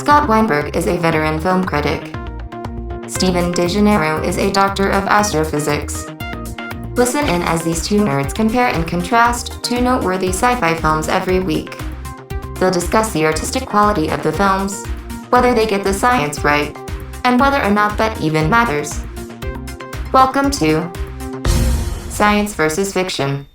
Scott Weinberg is a veteran film critic. Stephen DeGennaro is a doctor of astrophysics. Listen in as these two nerds compare and contrast two noteworthy sci-fi films every week. They'll discuss the artistic quality of the films, whether they get the science right, and whether or not that even matters. Welcome to Science vs. Fiction.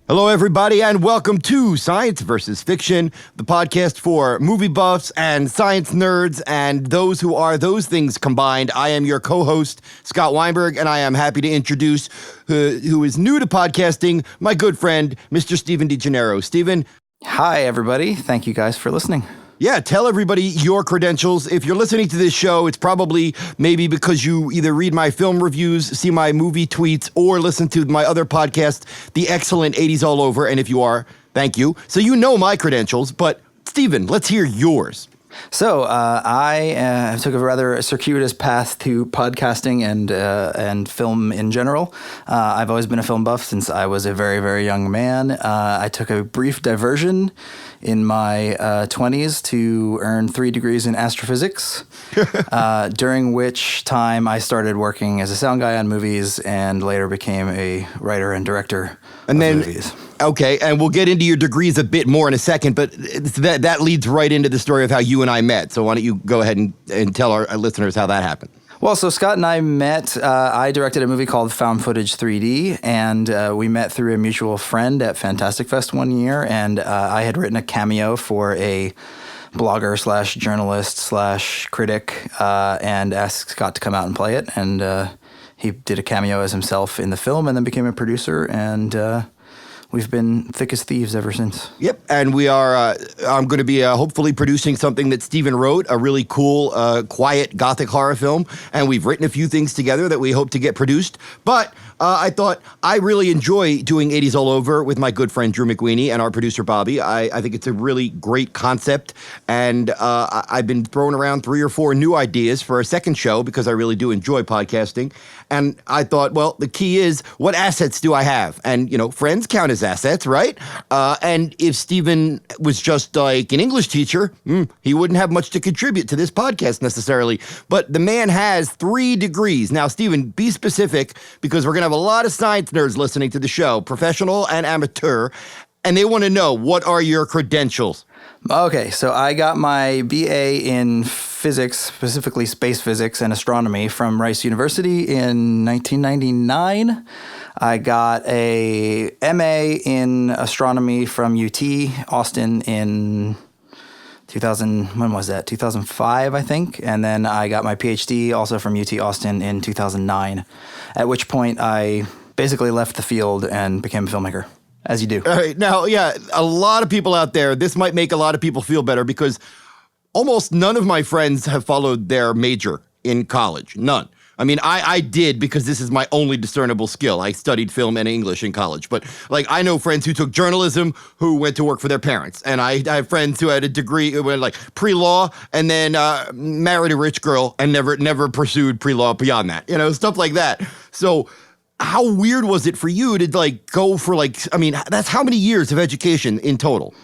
Hello, everybody, and welcome to Science vs. Fiction, the podcast for movie buffs and science nerds and those who are those things combined. I am your co-host, Scott Weinberg, and I am happy to introduce who is new to podcasting, my good friend, Mr. Stephen DeGennaro. Stephen. Hi, everybody. Thank you guys for listening. Yeah, tell everybody your credentials. If you're listening to this show, it's probably maybe because you either read my film reviews, see my movie tweets, or listen to my other podcast, The Excellent 80s All Over. And if you are, thank you. So you know my credentials, but Stephen, let's hear yours. So I took a rather circuitous path to podcasting and film in general. I've always been a film buff since I was a very, very young man. I took a brief diversion in my 20s to earn 3 degrees in astrophysics, during which time I started working as a sound guy on movies and later became a writer and director of movies. Okay, and we'll get into your degrees a bit more in a second, but that leads right into the story of how you and I met. So why don't you go ahead and tell our listeners how that happened? Well, so Scott and I met, I directed a movie called Found Footage 3D, and we met through a mutual friend at Fantastic Fest one year, and I had written a cameo for a blogger slash journalist slash critic, and asked Scott to come out and play it, and he did a cameo as himself in the film and then became a producer, and we've been thick as thieves ever since. Yep, and we are, I'm going to be hopefully producing something that Stephen wrote, a really cool, quiet gothic horror film, and we've written a few things together that we hope to get produced, but I thought I really enjoy doing 80s All Over with my good friend Drew McWeeny and our producer Bobby. I think it's a really great concept, and I've been throwing around 3 or 4 new ideas for a second show because I really do enjoy podcasting, and I thought, well, the key is, what assets do I have? And, you know, friends count as assets, right? And if Stephen was just like an English teacher, he wouldn't have much to contribute to this podcast necessarily. But the man has 3 degrees. Now, Stephen, be specific, because we're going to have a lot of science nerds listening to the show, professional and amateur, and they want to know, what are your credentials? Okay, so I got my BA in physics, specifically space physics and astronomy from Rice University in 1999. I got a MA in astronomy from UT Austin in 2005, I think. And then I got my PhD also from UT Austin in 2009, at which point I basically left the field and became a filmmaker. As you do. All right. Now, yeah, a lot of people out there, this might make a lot of people feel better because almost none of my friends have followed their major in college. None. I mean, I did because this is my only discernible skill. I studied film and English in college. But, like, I know friends who took journalism who went to work for their parents. And I have friends who had a degree, who went, like, pre-law and then married a rich girl and never pursued pre-law beyond that. You know, stuff like that. So how weird was it for you to, like, go for, like, I mean, that's how many years of education in total?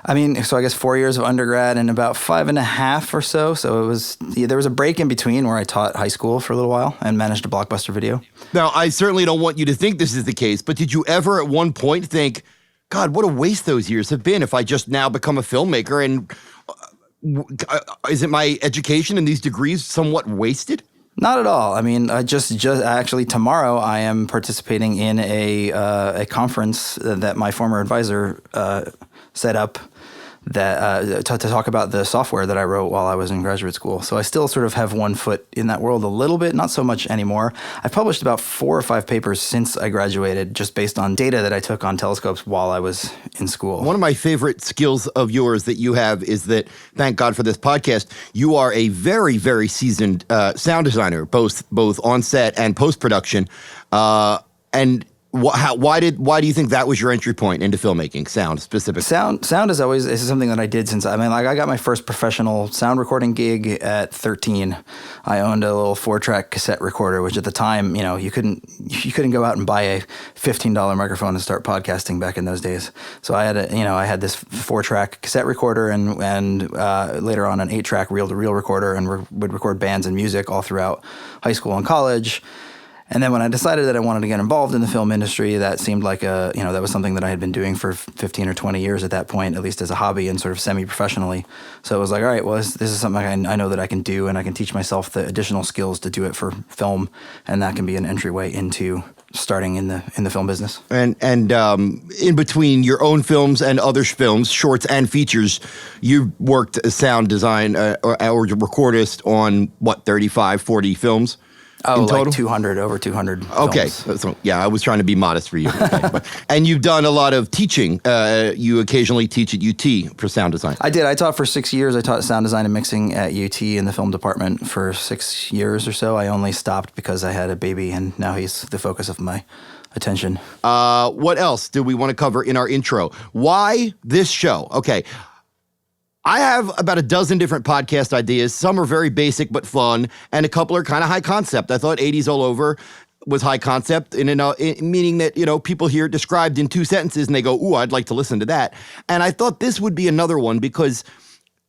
I mean, so I guess 4 years of undergrad and about 5.5 or so. So there was a break in between where I taught high school for a little while and managed a Blockbuster Video. Now, I certainly don't want you to think this is the case, but did you ever at one point think, God, what a waste those years have been if I just now become a filmmaker, and isn't my education and these degrees somewhat wasted? Not at all. I mean, just actually tomorrow I am participating in a conference that my former advisor set up that to talk about the software that I wrote while I was in graduate school. So I still sort of have one foot in that world a little bit, not so much anymore. I've published about 4 or 5 papers since I graduated, just based on data that I took on telescopes while I was in school. One of my favorite skills of yours that you have is that, thank God for this podcast, you are a very, very seasoned sound designer, both on set and post-production. And Why do you think that was your entry point into filmmaking? Sound specifically. Sound is something that I did since I got my first professional sound recording gig at 13. I owned a little 4-track cassette recorder, which at the time, you couldn't go out and buy a $15 microphone and start podcasting back in those days. So I had this 4-track cassette recorder and later on an 8-track reel-to-reel recorder, and would record bands and music all throughout high school and college. And then when I decided that I wanted to get involved in the film industry, that seemed like that was something that I had been doing for 15 or 20 years at that point, at least as a hobby and sort of semi-professionally. So it was like, all right, well, this is something I know that I can do, and I can teach myself the additional skills to do it for film, and that can be an entryway into starting in the film business. And in between your own films and other films, shorts and features, you worked as sound design or recordist on, 35, 40 films? Oh, in total? Like 200, over 200 Okay. films. So, yeah, I was trying to be modest for you. Okay. And you've done a lot of teaching. You occasionally teach at UT for sound design. I did. I taught for 6 years. I taught sound design and mixing at UT in the film department for 6 years or so. I only stopped because I had a baby, and now he's the focus of my attention. What else do we want to cover in our intro? Why this show? Okay. I have about a dozen different podcast ideas. Some are very basic but fun, and a couple are kind of high concept. I thought 80s All Over was high concept, meaning that, people hear it described in 2 sentences and they go, ooh, I'd like to listen to that. And I thought this would be another one because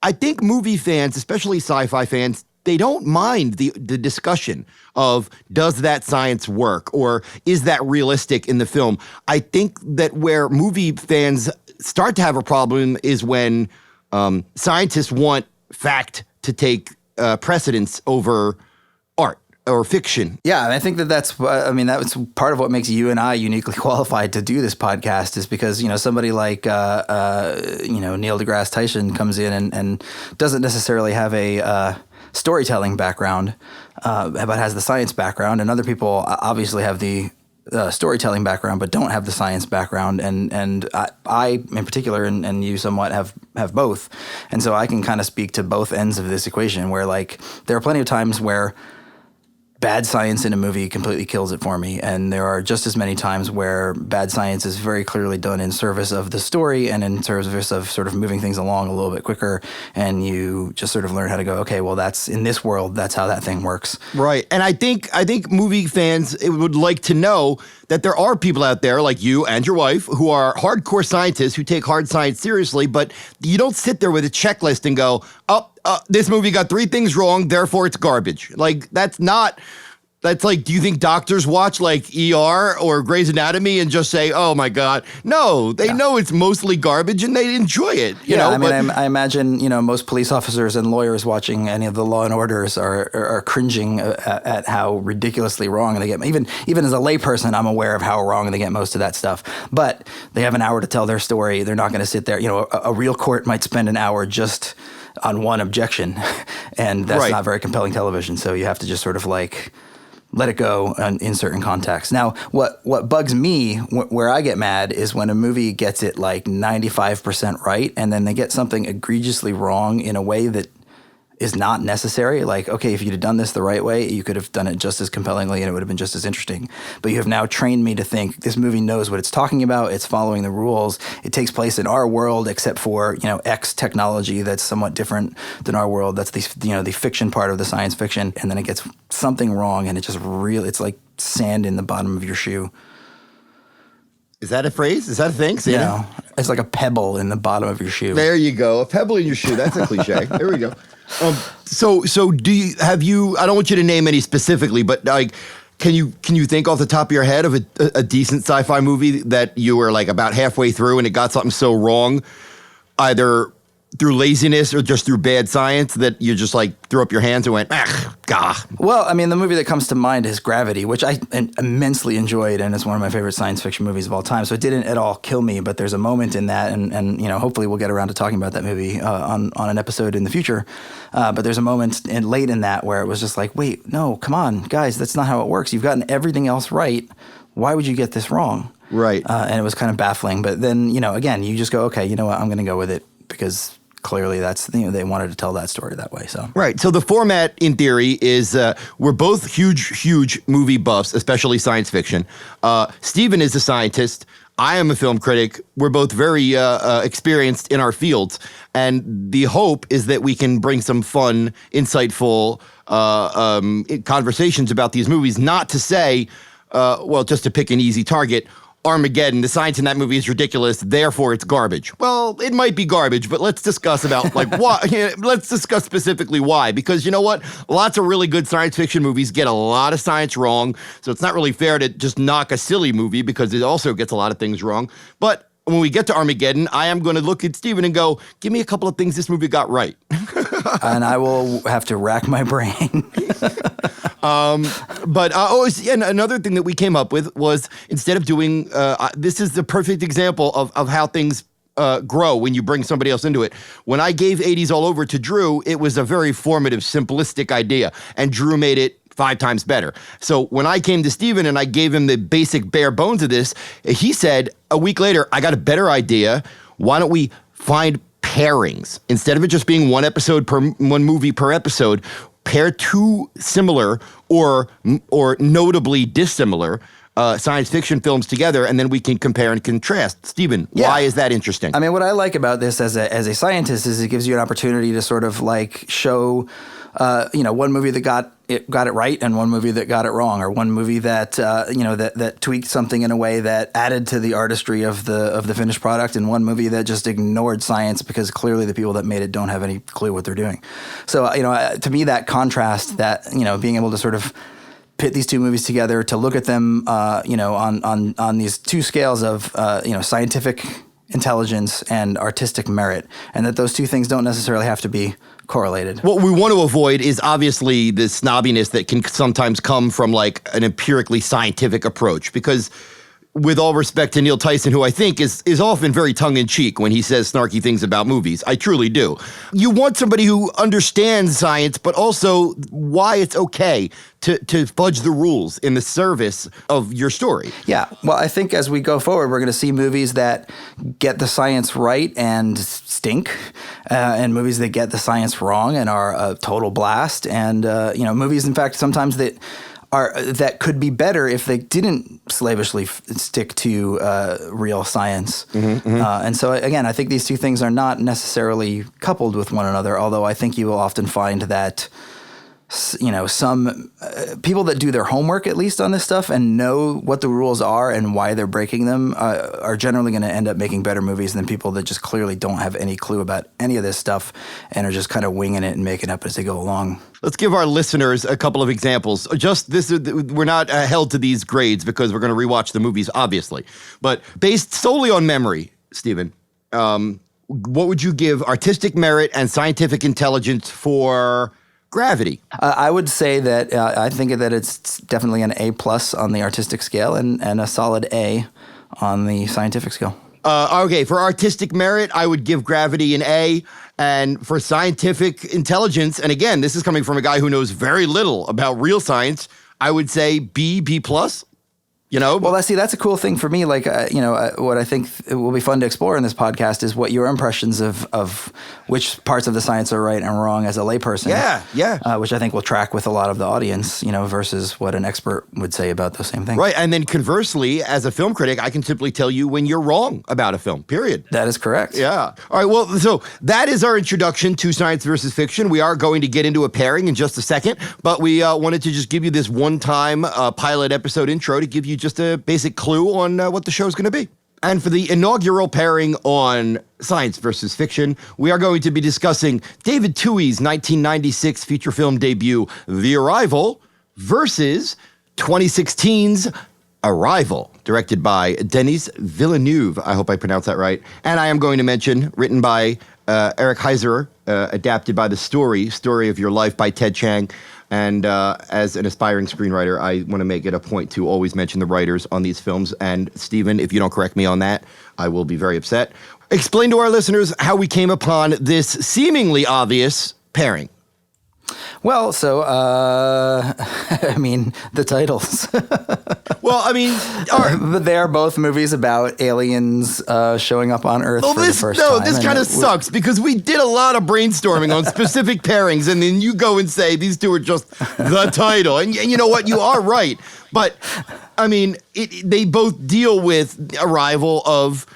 I think movie fans, especially sci-fi fans, they don't mind the discussion of does that science work or is that realistic in the film. I think that where movie fans start to have a problem is when scientists want fact to take precedence over art or fiction. Yeah, and I think that's part of what makes you and I uniquely qualified to do this podcast is because, somebody like, Neil deGrasse Tyson comes in and doesn't necessarily have a storytelling background, but has the science background, and other people obviously have the storytelling background, but don't have the science background, and I in particular, and you somewhat have both, and so I can kind of speak to both ends of this equation. Where there are plenty of times where bad science in a movie completely kills it for me, and there are just as many times where bad science is very clearly done in service of the story and in service of sort of moving things along a little bit quicker, and you just sort of learn how to go, okay, well, that's in this world, that's how that thing works. Right, and I think movie fans would like to know that there are people out there like you and your wife who are hardcore scientists who take hard science seriously, but you don't sit there with a checklist and go, this movie got 3 things wrong, therefore it's garbage. That's like, do you think doctors watch ER or Grey's Anatomy and just say, oh my God? No, they know it's mostly garbage and they enjoy it. I imagine, most police officers and lawyers watching any of the Law and Orders are cringing at how ridiculously wrong they get. Even as a layperson, I'm aware of how wrong they get most of that stuff. But they have an hour to tell their story. They're not going to sit there. A real court might spend an hour just on one objection, and that's not very compelling television. So you have to just sort of let it go in certain contexts. Now, what bugs me, where I get mad, is when a movie gets it 95% right, and then they get something egregiously wrong in a way that is not necessary. Okay, if you'd have done this the right way, you could have done it just as compellingly and it would have been just as interesting. But you have now trained me to think this movie knows what it's talking about. It's following the rules. It takes place in our world, except for, X technology that's somewhat different than our world. That's the fiction part of the science fiction. And then it gets something wrong and it's like sand in the bottom of your shoe. Is that a phrase? Is that a thing? No, it's like a pebble in the bottom of your shoe. There you go. A pebble in your shoe. That's a cliche. There we go. So I don't want you to name any specifically, but can you think off the top of your head of a decent sci-fi movie that you were about halfway through and it got something so wrong, either through laziness or just through bad science, that you just threw up your hands and went, gah? Well, the movie that comes to mind is Gravity, which I immensely enjoyed, and it's one of my favorite science fiction movies of all time. So it didn't at all kill me, but there's a moment in that, and hopefully we'll get around to talking about that movie on an episode in the future. But there's a moment late in that where it was just wait, no, come on, guys, that's not how it works. You've gotten everything else right. Why would you get this wrong? Right. And it was kind of baffling. But then, again, you just go, okay, you know what, I'm going to go with it because clearly that's, they wanted to tell that story that way. So Right. So the format, in theory, is we're both huge movie buffs, especially science fiction. Steven is a scientist. I am a film critic. We're both very experienced in our fields. And the hope is that we can bring some fun, insightful conversations about these movies. Not to say, just to pick an easy target, Armageddon, the science in that movie is ridiculous, therefore it's garbage. Well, it might be garbage, but let's discuss about why. Let's discuss specifically why, because you know what? Lots of really good science fiction movies get a lot of science wrong, so it's not really fair to just knock a silly movie because it also gets a lot of things wrong. But when we get to Armageddon, I am going to look at Steven and go, give me a couple of things this movie got right. And I will have to rack my brain. And another thing that we came up with was, instead of doing, this is the perfect example of how things grow when you bring somebody else into it. When I gave 80s All Over to Drew, it was a very formative, simplistic idea, and Drew made it 5 times better. So when I came to Steven and I gave him the basic bare bones of this, he said a week later, I got a better idea. Why don't we find pairings? Instead of it just being one movie per episode, pair 2 similar or notably dissimilar science fiction films together, and then we can compare and contrast. Steven, why is that interesting? I mean, what I like about this as a scientist is it gives you an opportunity to sort of like show, one movie that got it right and one movie that got it wrong, or one movie that that tweaked something in a way that added to the artistry of the finished product, and one movie that just ignored science because clearly the people that made it don't have any clue what they're doing. So to me, that contrast, that being able to sort of pit these two movies together, to look at them on these two scales of scientific intelligence and artistic merit, and that those two things don't necessarily have to be correlated. What we want to avoid is obviously the snobbiness that can sometimes come from like an empirically scientific approach, because with all respect to Neil Tyson, who I think is often very tongue-in-cheek when he says snarky things about movies. I truly do. You want somebody who understands science, but also why it's okay to fudge the rules in the service of your story. Yeah. Well, I think as we go forward, we're going to see movies that get the science right and stink, and movies that get the science wrong and are a total blast, and movies, in fact, sometimes that could be better if they didn't slavishly stick to real science. And so, again, I think these two things are not necessarily coupled with one another, although I think you will often find that some people that do their homework at least on this stuff and know what the rules are and why they're breaking them are generally going to end up making better movies than people that just clearly don't have any clue about any of this stuff and are just kind of winging it and making up as they go along. Let's give our listeners a couple of examples. Just this, we're not held to these grades because we're going to rewatch the movies, obviously. But based solely on memory, Steven, what would you give artistic merit and scientific intelligence for Gravity? I would say that I think that it's definitely an A+ on the artistic scale and a solid A on the scientific scale. Okay, for artistic merit, I would give Gravity an A. And for scientific intelligence, and again, this is coming from a guy who knows very little about real science, I would say B+. Well, that's a cool thing for me. Like, what I think it will be fun to explore in this podcast is what your impressions of which parts of the science are right and wrong as a layperson. Yeah. Which I think will track with a lot of the audience, versus what an expert would say about those same things. Right. And then conversely, as a film critic, I can simply tell you when you're wrong about a film, period. That is correct. Yeah. All right. Well, so that is our introduction to science versus fiction. We are going to get into a pairing in just a second, but we wanted to just give you this one-time pilot episode intro to give you just a basic clue on what the show's going to be. And for the inaugural pairing on science versus fiction, we are going to be discussing David Tuohy's 1996 feature film debut, The Arrival, versus 2016's Arrival, directed by Denis Villeneuve. I hope I pronounced that right. And I am going to mention, written by Eric Heiser, adapted by The Story of Your Life by Ted Chiang. And as an aspiring screenwriter, I want to make it a point to always mention the writers on these films. And Steven, if you don't correct me on that, I will be very upset. Explain to our listeners how we came upon this seemingly obvious pairing. Well, so, I mean, the titles. Well, I mean, But they are both movies about aliens showing up on Earth for the first time. This kind of sucks because we did a lot of brainstorming on specific pairings, and then you go and say these two are just the title. And you know what? You are right. But, I mean, they both deal with arrival of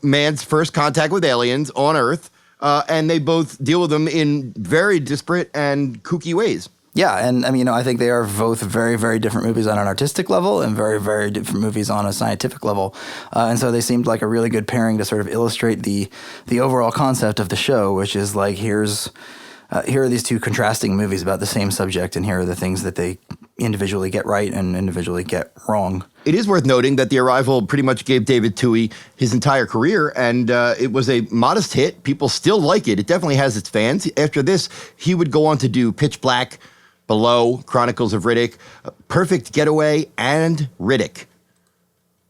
man's first contact with aliens on Earth. And they both deal with them in very disparate and kooky ways. Yeah, and I mean, I think they are both very, very different movies on an artistic level and very, very different movies on a scientific level. And so they seemed like a really good pairing to sort of illustrate the overall concept of the show, which is like, here are these two contrasting movies about the same subject, and here are the things that they individually get right and individually get wrong. It is worth noting that The Arrival pretty much gave David Twohy his entire career, and it was a modest hit. People still like it. It definitely has its fans. After this, he would go on to do Pitch Black, Below, Chronicles of Riddick, Perfect Getaway, and Riddick.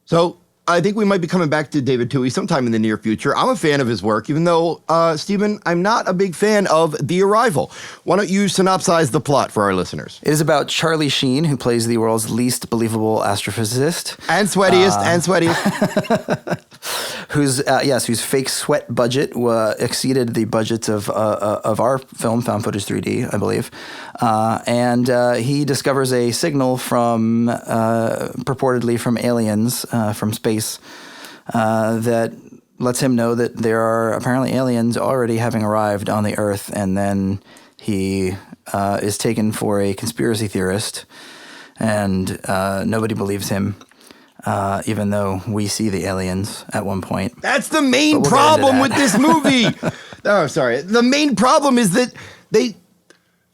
So I think we might be coming back to David Twohy sometime in the near future. I'm a fan of his work, even though, Stephen, I'm not a big fan of The Arrival. Why don't you synopsize the plot for our listeners? It is about Charlie Sheen, who plays the world's least believable astrophysicist. And sweatiest. whose fake sweat budget exceeded the budgets of our film, Found Footage 3D, I believe. And he discovers a signal from, purportedly from aliens, from space, that lets him know that there are apparently aliens already having arrived on the Earth, and then he is taken for a conspiracy theorist, and nobody believes him, even though we see the aliens at one point. That's the main problem with this movie. Oh, sorry. The main problem is that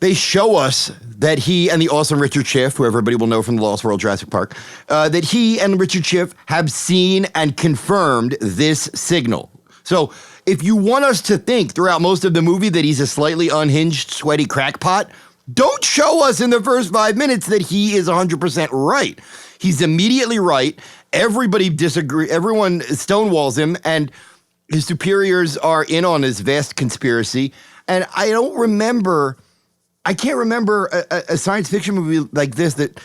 they show us that he and the awesome Richard Schiff, who everybody will know from The Lost World Jurassic Park, that he and Richard Schiff have seen and confirmed this signal. So if you want us to think throughout most of the movie that he's a slightly unhinged, sweaty crackpot, don't show us in the first 5 minutes that he is 100% right. He's immediately right. Everybody disagrees. Everyone stonewalls him, and his superiors are in on his vast conspiracy. And I can't remember a science fiction movie like this that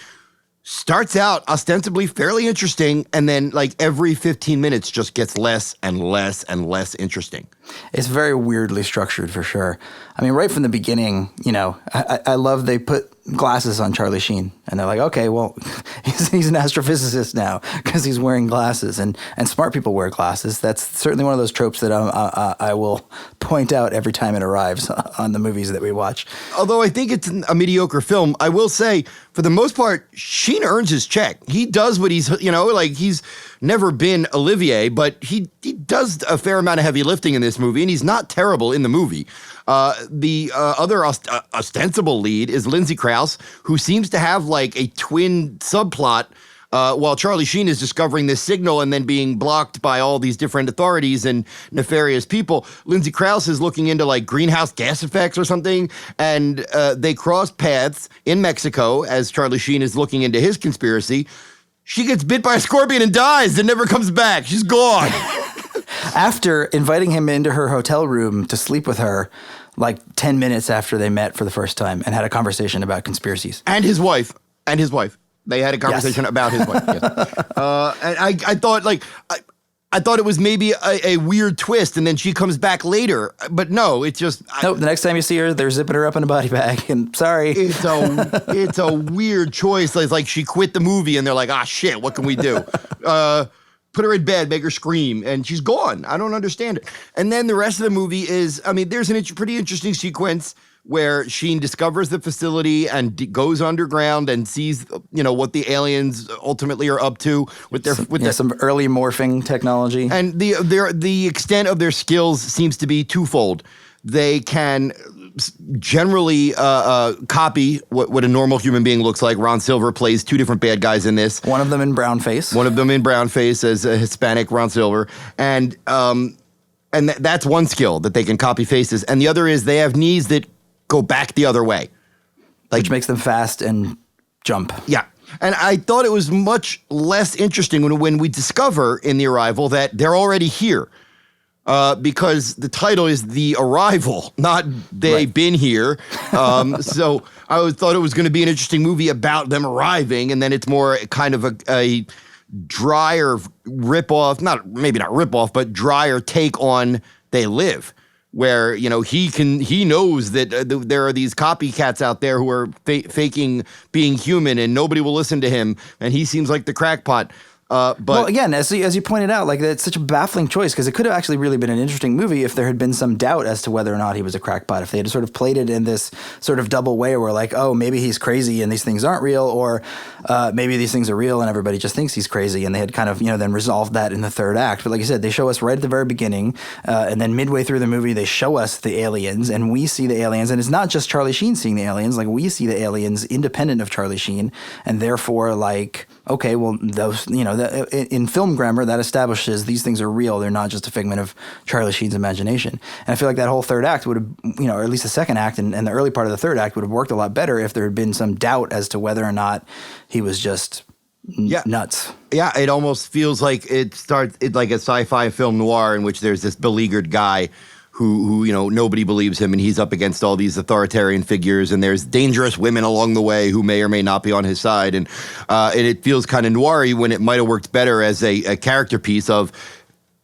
starts out ostensibly fairly interesting, and then like every 15 minutes just gets less and less and less interesting. It's very weirdly structured, for sure. I mean, right from the beginning, I love they put glasses on Charlie Sheen, and they're like, okay, well, he's an astrophysicist now because he's wearing glasses, and smart people wear glasses. That's certainly one of those tropes that I will point out every time it arrives on the movies that we watch. Although I think it's a mediocre film, I will say, for the most part, Sheen earns his check. He does what he's never been Olivier, but he does a fair amount of heavy lifting in this movie, and he's not terrible in the movie. The other ostensible lead is Lindsay Krause, who seems to have like a twin subplot while Charlie Sheen is discovering this signal and then being blocked by all these different authorities and nefarious people. Lindsay Krause is looking into like greenhouse gas effects or something, and they cross paths in Mexico as Charlie Sheen is looking into his conspiracy. She gets bit by a scorpion and dies and never comes back. She's gone. After inviting him into her hotel room to sleep with her, like 10 minutes after they met for the first time and had a conversation about conspiracies. And his wife. They had a conversation about his wife. Yes. And I thought, I thought it was maybe a weird twist, and then she comes back later. But no, it's just... Nope, the next time you see her, they're zipping her up in a body bag, and sorry. It's a weird choice. It's like she quit the movie, and they're like, shit, what can we do? Put her in bed, make her scream, and she's gone. I don't understand it. And then the rest of the movie is, there's a pretty interesting sequence where Sheen discovers the facility and goes underground and sees, what the aliens ultimately are up to with their some early morphing technology. And the extent of their skills seems to be twofold. They can generally copy what a normal human being looks like. Ron Silver plays two different bad guys in this. One of them in brown face. As a Hispanic Ron Silver. And that's one skill, that they can copy faces. And the other is they have knees that go back the other way. Which makes them fast and jump. Yeah. And I thought it was much less interesting when we discover in The Arrival that they're already here. Because the title is The Arrival, not They've Been Here. So I thought it was going to be an interesting movie about them arriving, and then it's more kind of a drier ripoff, maybe not ripoff, but drier take on They Live, where he knows that there are these copycats out there who are faking being human, and nobody will listen to him, and he seems like the crackpot. But again, as you pointed out, like it's such a baffling choice because it could have actually really been an interesting movie if there had been some doubt as to whether or not he was a crackpot. If they had sort of played it in this sort of double way where like, oh, maybe he's crazy and these things aren't real, or maybe these things are real and everybody just thinks he's crazy, and they had kind of then resolved that in the third act. But like you said, they show us right at the very beginning, and then midway through the movie they show us the aliens, and we see the aliens, and it's not just Charlie Sheen seeing the aliens. Like we see the aliens independent of Charlie Sheen, and therefore like, okay, well those in film grammar, that establishes these things are real. They're not just a figment of Charlie Sheen's imagination. And I feel like that whole third act would have, or at least the second act and the early part of the third act would have worked a lot better if there had been some doubt as to whether or not he was just nuts. Yeah, it almost feels like it starts like a sci-fi film noir in which there's this beleaguered guy who nobody believes him, and he's up against all these authoritarian figures, and there's dangerous women along the way who may or may not be on his side, and it feels kind of noir-y when it might have worked better as a character piece of,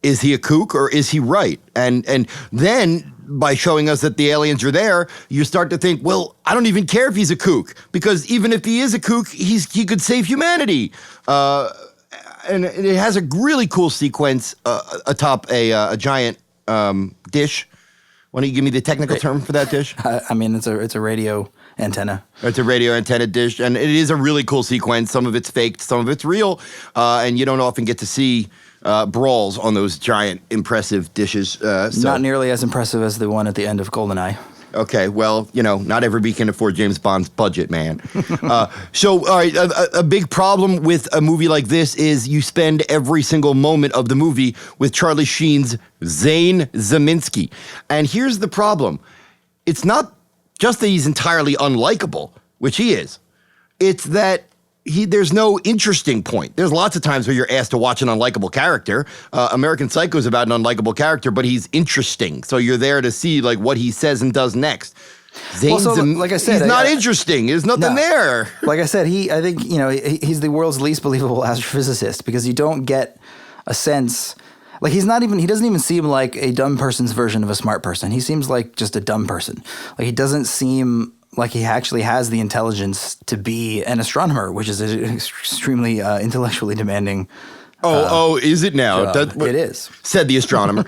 is he a kook or is he right? And then by showing us that the aliens are there, you start to think, well, I don't even care if he's a kook, because even if he is a kook, he could save humanity. And it has a really cool sequence atop a giant dish. Why don't you give me the technical term for that dish? I mean, it's a radio antenna. It's a radio antenna dish, and it is a really cool sequence. Some of it's faked, some of it's real, and you don't often get to see brawls on those giant, impressive dishes. Not nearly as impressive as the one at the end of GoldenEye. Okay, well, not everybody can afford James Bond's budget, man. So, all right, a big problem with a movie like this is you spend every single moment of the movie with Charlie Sheen's Zane Zeminski. And here's the problem. It's not just that he's entirely unlikable, which he is. It's that there's no interesting point. There's lots of times where you're asked to watch an unlikable character. American Psycho is about an unlikable character, but he's interesting. So you're there to see like what he says and does next. Like I said, he's not interesting. There's nothing there. Like I said, I think he's the world's least believable astrophysicist because you don't get a sense. Like he doesn't even seem like a dumb person's version of a smart person. He seems like just a dumb person. Like he doesn't seem like he actually has the intelligence to be an astronomer, which is an extremely intellectually demanding. Is it now? It is, said the astronomer.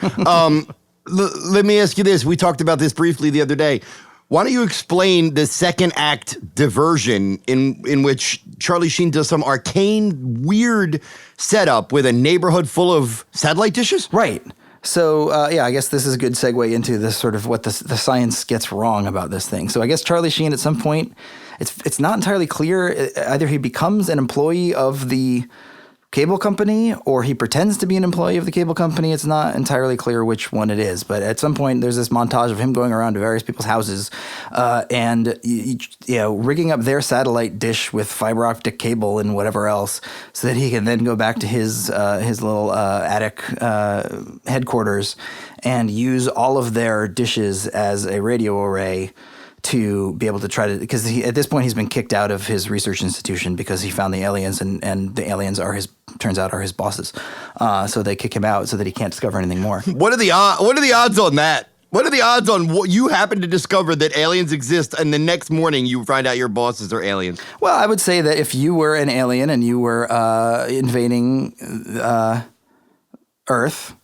Let me ask you this. We talked about this briefly the other day. Why don't you explain the second act diversion in which Charlie Sheen does some arcane, weird setup with a neighborhood full of satellite dishes? Right. So, I guess this is a good segue into this sort of what the science gets wrong about this thing. So I guess Charlie Sheen at some point, it's not entirely clear. Either he becomes an employee of the cable company or he pretends to be an employee of the cable company. It's not entirely clear which one it is. But at some point, there's this montage of him going around to various people's houses and rigging up their satellite dish with fiber optic cable and whatever else so that he can then go back to his little attic headquarters and use all of their dishes as a radio array to be able to try to, because at this point he's been kicked out of his research institution because he found the aliens and the aliens are his bosses. So they kick him out so that he can't discover anything more. What are the odds on that? What are the odds on what you happen to discover that aliens exist and the next morning you find out your bosses are aliens? Well, I would say that if you were an alien and you were invading Earth,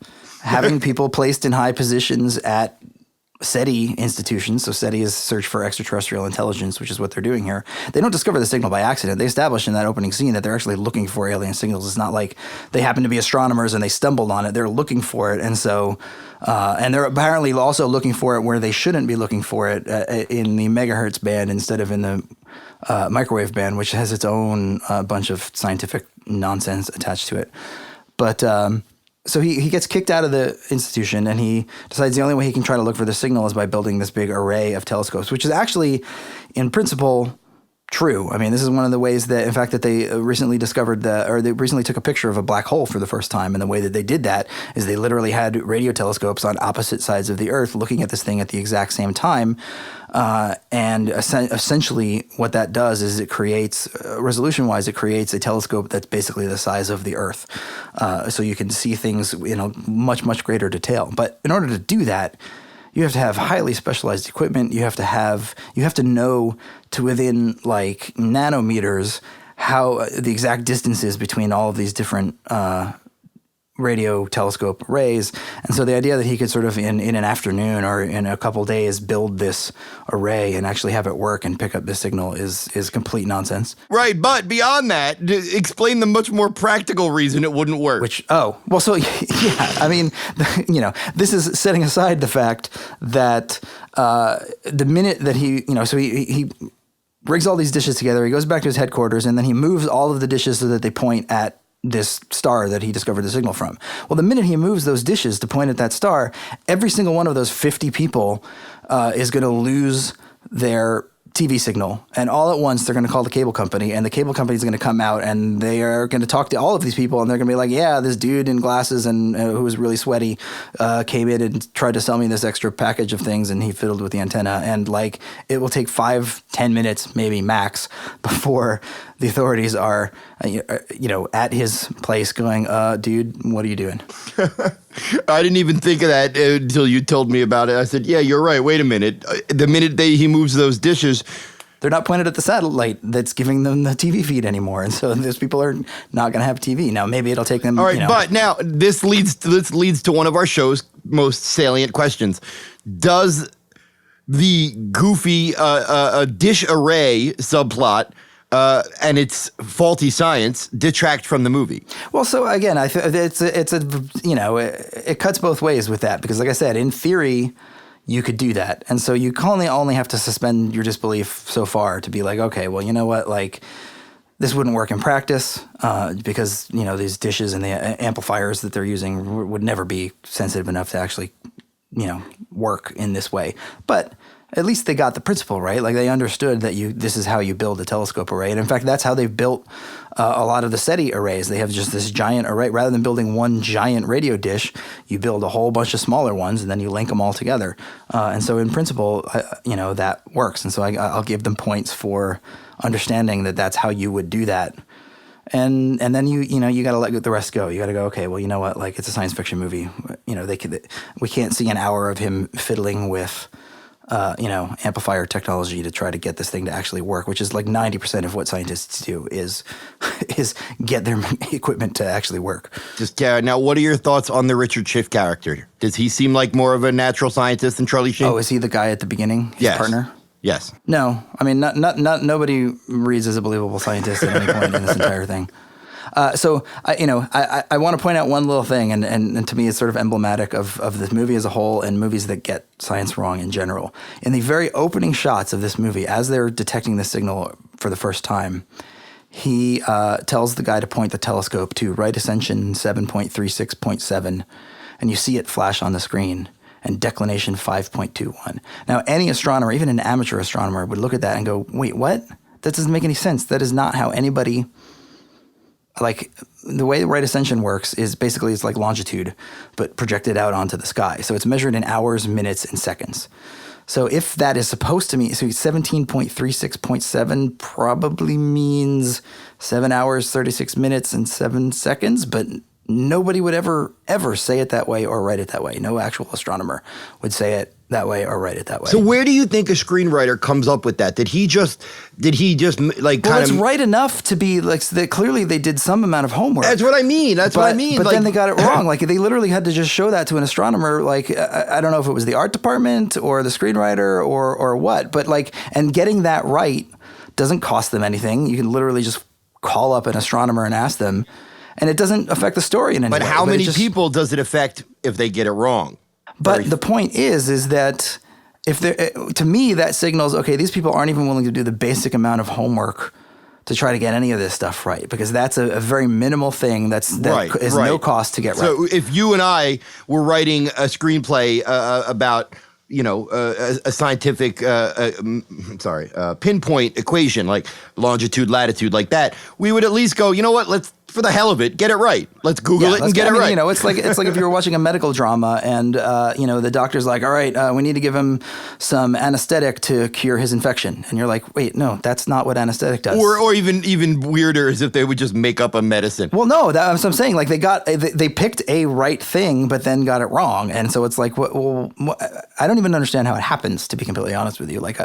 having people placed in high positions at SETI institutions, so SETI is Search for Extraterrestrial Intelligence, which is what they're doing here. They don't discover the signal by accident. They establish in that opening scene that they're actually looking for alien signals. It's not like they happen to be astronomers and they stumbled on it. They're looking for it. And so, and they're apparently also looking for it where they shouldn't be looking for it in the megahertz band instead of in the microwave band, which has its own bunch of scientific nonsense attached to it. But so he gets kicked out of the institution and he decides the only way he can try to look for the signal is by building this big array of telescopes, which is actually, in principle, true. I mean, this is one of the ways that, in fact, that they recently discovered they recently took a picture of a black hole for the first time. And the way that they did that is they literally had radio telescopes on opposite sides of the Earth looking at this thing at the exact same time. And essentially what that does is it creates, resolution-wise, it creates a telescope that's basically the size of the Earth. So you can see things in a much, much greater detail. But in order to do that, you have to have highly specialized equipment. You have to know to within like nanometers how the exact distances between all of these different radio telescope arrays. And so the idea that he could sort of in an afternoon or in a couple days build this array and actually have it work and pick up this signal is complete nonsense. Right, but beyond that, explain the much more practical reason it wouldn't work. So yeah, I mean, this is setting aside the fact that the minute that he rigs all these dishes together, he goes back to his headquarters, and then he moves all of the dishes so that they point at this star that he discovered the signal from. Well, the minute he moves those dishes to point at that star, every single one of those 50 people is going to lose their TV signal. And all at once, they're going to call the cable company, and the cable company is going to come out, and they are going to talk to all of these people, and they're going to be like, yeah, this dude in glasses and who was really sweaty came in and tried to sell me this extra package of things, and he fiddled with the antenna. And like, it will take 5-10 minutes, maybe max, before the authorities are, at his place going, dude, what are you doing? I didn't even think of that until you told me about it. I said, yeah, you're right. Wait a minute. The minute he moves those dishes, they're not pointed at the satellite that's giving them the TV feed anymore. And so those people are not going to have TV. Now, maybe it'll take them, all right, but now this leads to one of our show's most salient questions. Does the goofy dish array subplot and its faulty science detract from the movie? Well, so again, it cuts both ways with that, because like I said, in theory, you could do that. And so you only have to suspend your disbelief so far to be like, okay, well, you know what, like, this wouldn't work in practice because, these dishes and the amplifiers that they're using would never be sensitive enough to actually, work in this way. But at least they got the principle right. Like, they understood that this is how you build a telescope array. And in fact, that's how they've built a lot of the SETI arrays. They have just this giant array. Rather than building one giant radio dish, you build a whole bunch of smaller ones, and then you link them all together. And so in principle, that works. And so I'll give them points for understanding that that's how you would do that. And then you got to let the rest go. You got to go, okay, well, you know what? Like, it's a science fiction movie. We can't see an hour of him fiddling with amplifier technology to try to get this thing to actually work, which is like 90% of what scientists do is get their equipment to actually work. Now, what are your thoughts on the Richard Schiff character? Does he seem like more of a natural scientist than Charlie Sheen? Oh, is he the guy at the beginning? His partner? Yes. No, I mean, not nobody reads as a believable scientist at any point in this entire thing. So I want to point out one little thing, and to me it's sort of emblematic of the movie as a whole and movies that get science wrong in general. In the very opening shots of this movie, as they're detecting the signal for the first time, he tells the guy to point the telescope to right ascension 7.36.7, and you see it flash on the screen, and declination 5.21. Now, any astronomer, even an amateur astronomer, would look at that and go, wait, what? That doesn't make any sense. That is not how anybody... Like, the way right ascension works is basically it's like longitude, but projected out onto the sky. So it's measured in hours, minutes, and seconds. So if that is supposed to mean, so 17.36.7 probably means 7 hours, 36 minutes, and 7 seconds, but nobody would ever say it that way or write it that way. No actual astronomer would say it that way or write it that way. So where do you think a screenwriter comes up with that? Did he just like well, it's right enough to be like clearly they did some amount of homework. That's what I mean. But like, then they got it wrong. Like, they literally had to just show that to an astronomer. Like, I don't know if it was the art department or the screenwriter or what, but like, and getting that right doesn't cost them anything. You can literally just call up an astronomer and ask them, and it doesn't affect the story in any way. But how many people does it affect if they get it wrong? But the point is that if to me, that signals, okay, these people aren't even willing to do the basic amount of homework to try to get any of this stuff right, because that's a very minimal thing that is no cost to get right. So if you and I were writing a screenplay about a scientific, pinpoint equation like longitude, latitude, like that, we would at least go, you know what, let's, for the hell of it, get it right. Let's Google it and get it right. You know, it's like if you were watching a medical drama and the doctor's like, all right, we need to give him some anesthetic to cure his infection, and you're like, wait, no, that's not what anesthetic does. Or even weirder is if they would just make up a medicine. Well, no, that's what I'm saying. Like they picked a right thing, but then got it wrong, and so it's like, I don't even understand how it happens. To be completely honest with you, like,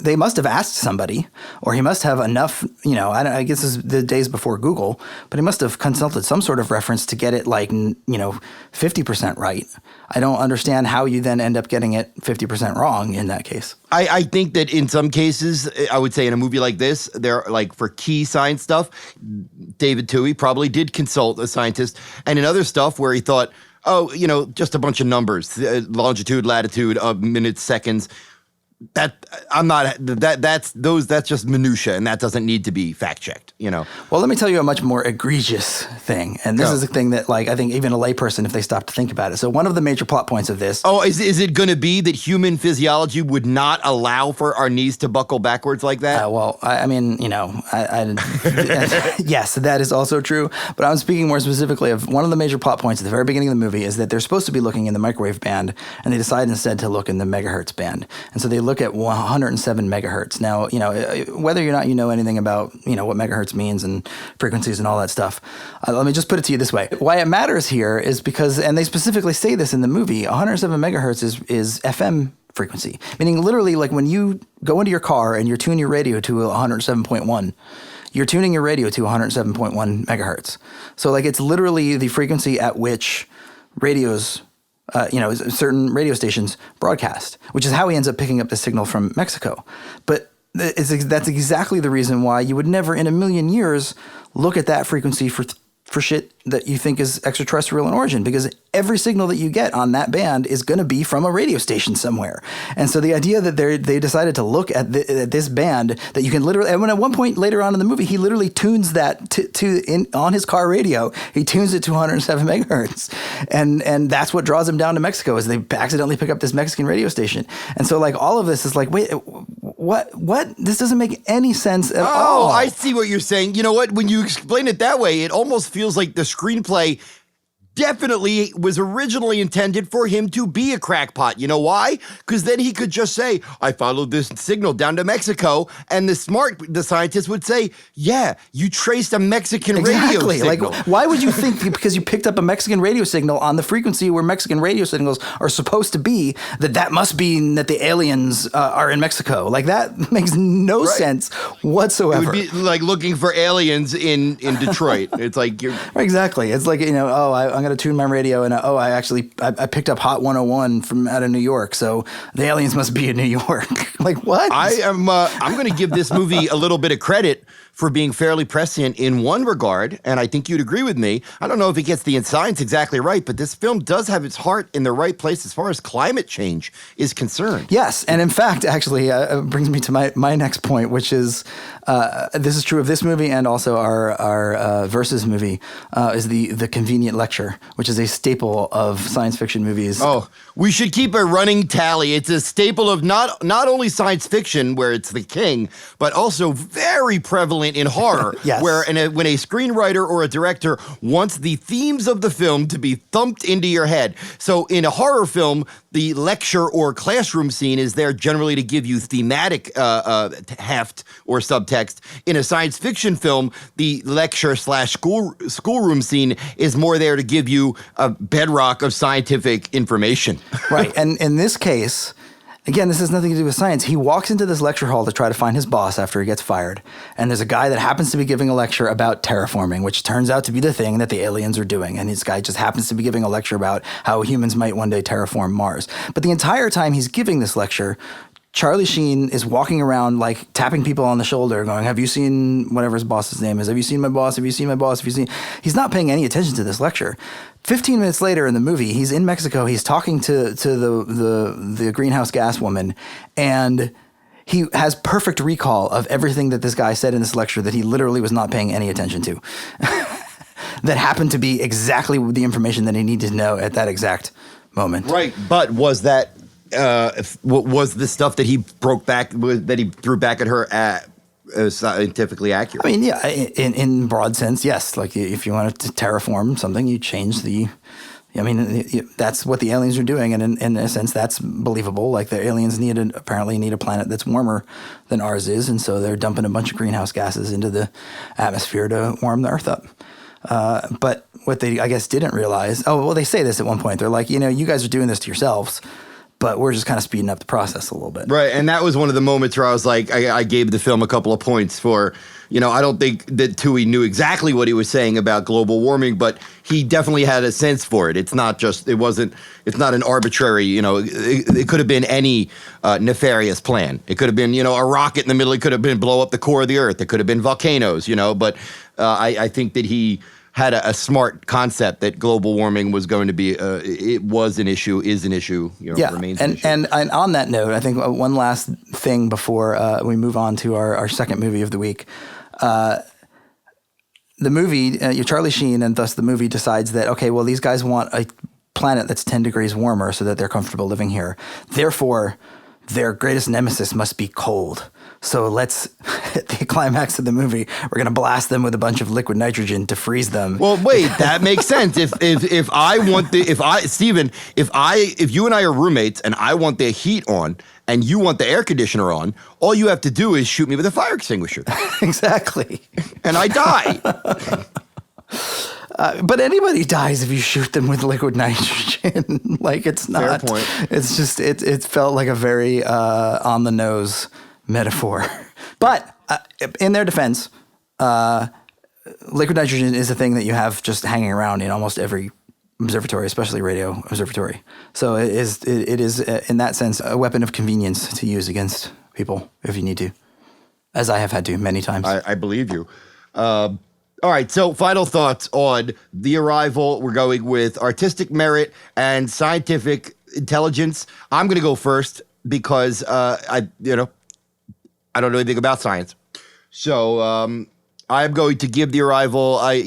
they must have asked somebody, or he must have enough. I guess this is the days before Google. But he must have consulted some sort of reference to get it 50% right. I don't understand how you then end up getting it 50% wrong in that case. I think that in some cases, I would say in a movie like this, there, like for key science stuff, David Toohey probably did consult a scientist. And in other stuff where he thought, just a bunch of numbers, longitude, latitude, minutes, seconds. That's just minutia, and that doesn't need to be fact checked. Well, let me tell you a much more egregious thing, and this is a thing that, I think even a layperson, if they stop to think about it. So one of the major plot points of this. Oh, is it going to be that human physiology would not allow for our knees to buckle backwards like that? Yes, that is also true. But I'm speaking more specifically of one of the major plot points at the very beginning of the movie is that they're supposed to be looking in the microwave band, and they decide instead to look in the megahertz band, and so they look at 107 megahertz. Now, whether or not you know anything about, what megahertz means and frequencies and all that stuff, let me just put it to you this way. Why it matters here is because, and they specifically say this in the movie, 107 megahertz is FM frequency, meaning literally like when you go into your car and you're tuning your radio to 107.1, you're tuning your radio to 107.1 megahertz. So it's literally the frequency at which radios certain radio stations broadcast, which is how he ends up picking up the signal from Mexico. But that's exactly the reason why you would never in a million years look at that frequency for shit that you think is extraterrestrial in origin, because every signal that you get on that band is going to be from a radio station somewhere. And so the idea that they decided to look at this band that you can literally, and when at one point later on in the movie, he literally tunes that on his car radio, he tunes it to 107 megahertz. And that's what draws him down to Mexico, is they accidentally pick up this Mexican radio station. And so all of this is wait, what? This doesn't make any sense at all. Oh, I see what you're saying. You know what? When you explain it that way, it almost feels like the screenplay definitely was originally intended for him to be a crackpot. You know why? Because then he could just say, I followed this signal down to Mexico, and the scientist would say, yeah, you traced a Mexican radio signal. Why would you think because you picked up a Mexican radio signal on the frequency where Mexican radio signals are supposed to be, that must mean that the aliens are in Mexico? That makes no sense whatsoever. It would be like looking for aliens in Detroit. It's like you're... Exactly. It's like, I'm going to tune my radio, and I picked up Hot 101 from out of New York, so the aliens must be in New York. What? I'm going to give this movie a little bit of credit for being fairly prescient in one regard, and I think you'd agree with me. I don't know if it gets the science exactly right, but this film does have its heart in the right place as far as climate change is concerned. Yes, and in fact, actually, brings me to my next point, which is this is true of this movie and also our Versus movie, is the convenient lecture, which is a staple of science fiction movies. Oh, we should keep a running tally. It's a staple of not only science fiction, where it's the king, but also very prevalent in horror, yes. When a screenwriter or a director wants the themes of the film to be thumped into your head. So in a horror film, the lecture or classroom scene is there generally to give you thematic heft or subtext. In a science fiction film, the lecture / schoolroom scene is more there to give you a bedrock of scientific information. Right, and in this case, again, this has nothing to do with science. He walks into this lecture hall to try to find his boss after he gets fired. And there's a guy that happens to be giving a lecture about terraforming, which turns out to be the thing that the aliens are doing. And this guy just happens to be giving a lecture about how humans might one day terraform Mars. But the entire time he's giving this lecture, Charlie Sheen is walking around tapping people on the shoulder going, have you seen whatever his boss's name is? Have you seen my boss? Have you seen my boss? He's not paying any attention to this lecture. 15 minutes later in the movie, he's in Mexico. He's talking to the greenhouse gas woman, and he has perfect recall of everything that this guy said in this lecture that he literally was not paying any attention to. That happened to be exactly the information that he needed to know at that exact moment. Right, but was that what was the stuff that he that he threw back at her scientifically accurate? I mean, yeah, in broad sense, yes. Like if you wanted to terraform something, you change the. I mean, that's what the aliens are doing, and in a sense, that's believable. Like the aliens apparently need a planet that's warmer than ours is, and so they're dumping a bunch of greenhouse gases into the atmosphere to warm the Earth up. But what they, I guess, didn't realize, they say this at one point. They're like, you guys are doing this to yourselves, but we're just kind of speeding up the process a little bit. Right, and that was one of the moments where I was like, I gave the film a couple of points for, I don't think that Tui knew exactly what he was saying about global warming, but he definitely had a sense for it. It's not an arbitrary, it could have been any nefarious plan. It could have been, a rocket in the middle. It could have been blow up the core of the Earth. It could have been volcanoes, but I think that he had a smart concept that global warming was going to be, it was an issue, is an issue, remains an issue. And on that note, I think one last thing before we move on to our second movie of the week. The movie, Charlie Sheen, and thus the movie decides that, okay, well, these guys want a planet that's 10 degrees warmer so that they're comfortable living here. Therefore, their greatest nemesis must be cold. So let's, at the climax of the movie, we're going to blast them with a bunch of liquid nitrogen to freeze them. Well, wait, that makes sense. If you and I are roommates and I want the heat on and you want the air conditioner on, all you have to do is shoot me with a fire extinguisher. Exactly. And I die. But anybody dies if you shoot them with liquid nitrogen. Like, it's not. Fair point. It's just, it felt like a very on the nose metaphor. But in their defense, liquid nitrogen is a thing that you have just hanging around in almost every observatory, especially radio observatory. So it is in that sense a weapon of convenience to use against people if you need to, as I have had to many times. I believe you. All right, so final thoughts on The Arrival. We're going with artistic merit and scientific intelligence. I'm going to go first because I don't know anything about science. So I'm going to give The Arrival, a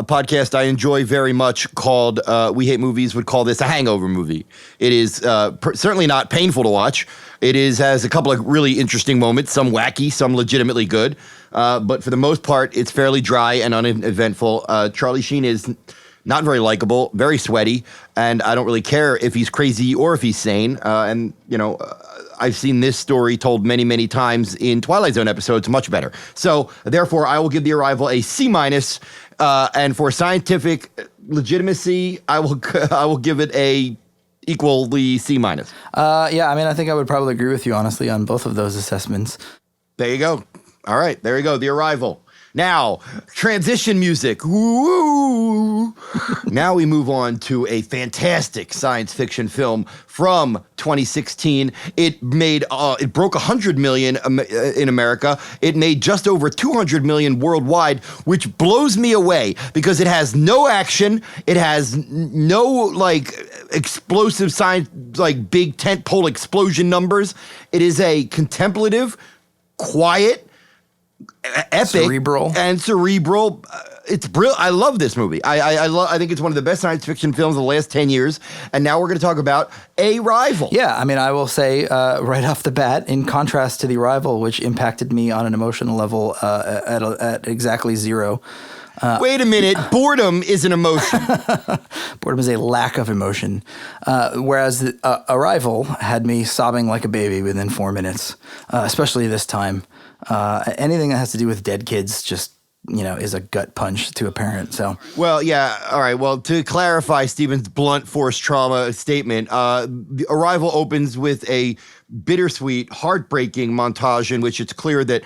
podcast I enjoy very much called We Hate Movies would call this a hangover movie. It is certainly not painful to watch. It has a couple of really interesting moments, some wacky, some legitimately good. But for the most part, it's fairly dry and uneventful. Charlie Sheen is not very likable, very sweaty, and I don't really care if he's crazy or if he's sane. I've seen this story told many, many times in Twilight Zone episodes, much better. So, therefore, I will give The Arrival a C-. And for scientific legitimacy, I will give it a equally C-. Yeah, I mean, I think I would probably agree with you, honestly, on both of those assessments. There you go. All right, there you go. The Arrival. Now, transition music. Woo! Now we move on to a fantastic science fiction film from 2016. It broke 100 million in America. It made just over 200 million worldwide, which blows me away because it has no action. It has no explosive science, big tentpole explosion numbers. It is a contemplative, quiet, epic, cerebral. It's brilliant. I love this movie. I think it's one of the best science fiction films of the last 10 years. And now we're going to talk about Arrival. Yeah, I mean, I will say right off the bat, in contrast to The Arrival, which impacted me on an emotional level at exactly 0. Wait a minute. Boredom is an emotion. Boredom is a lack of emotion. Whereas Arrival had me sobbing like a baby within 4 minutes, especially this time. Anything that has to do with dead kids just, is a gut punch to a parent. So, well, yeah. All right. Well, to clarify Stephen's blunt force trauma statement, The Arrival opens with a bittersweet, heartbreaking montage in which it's clear that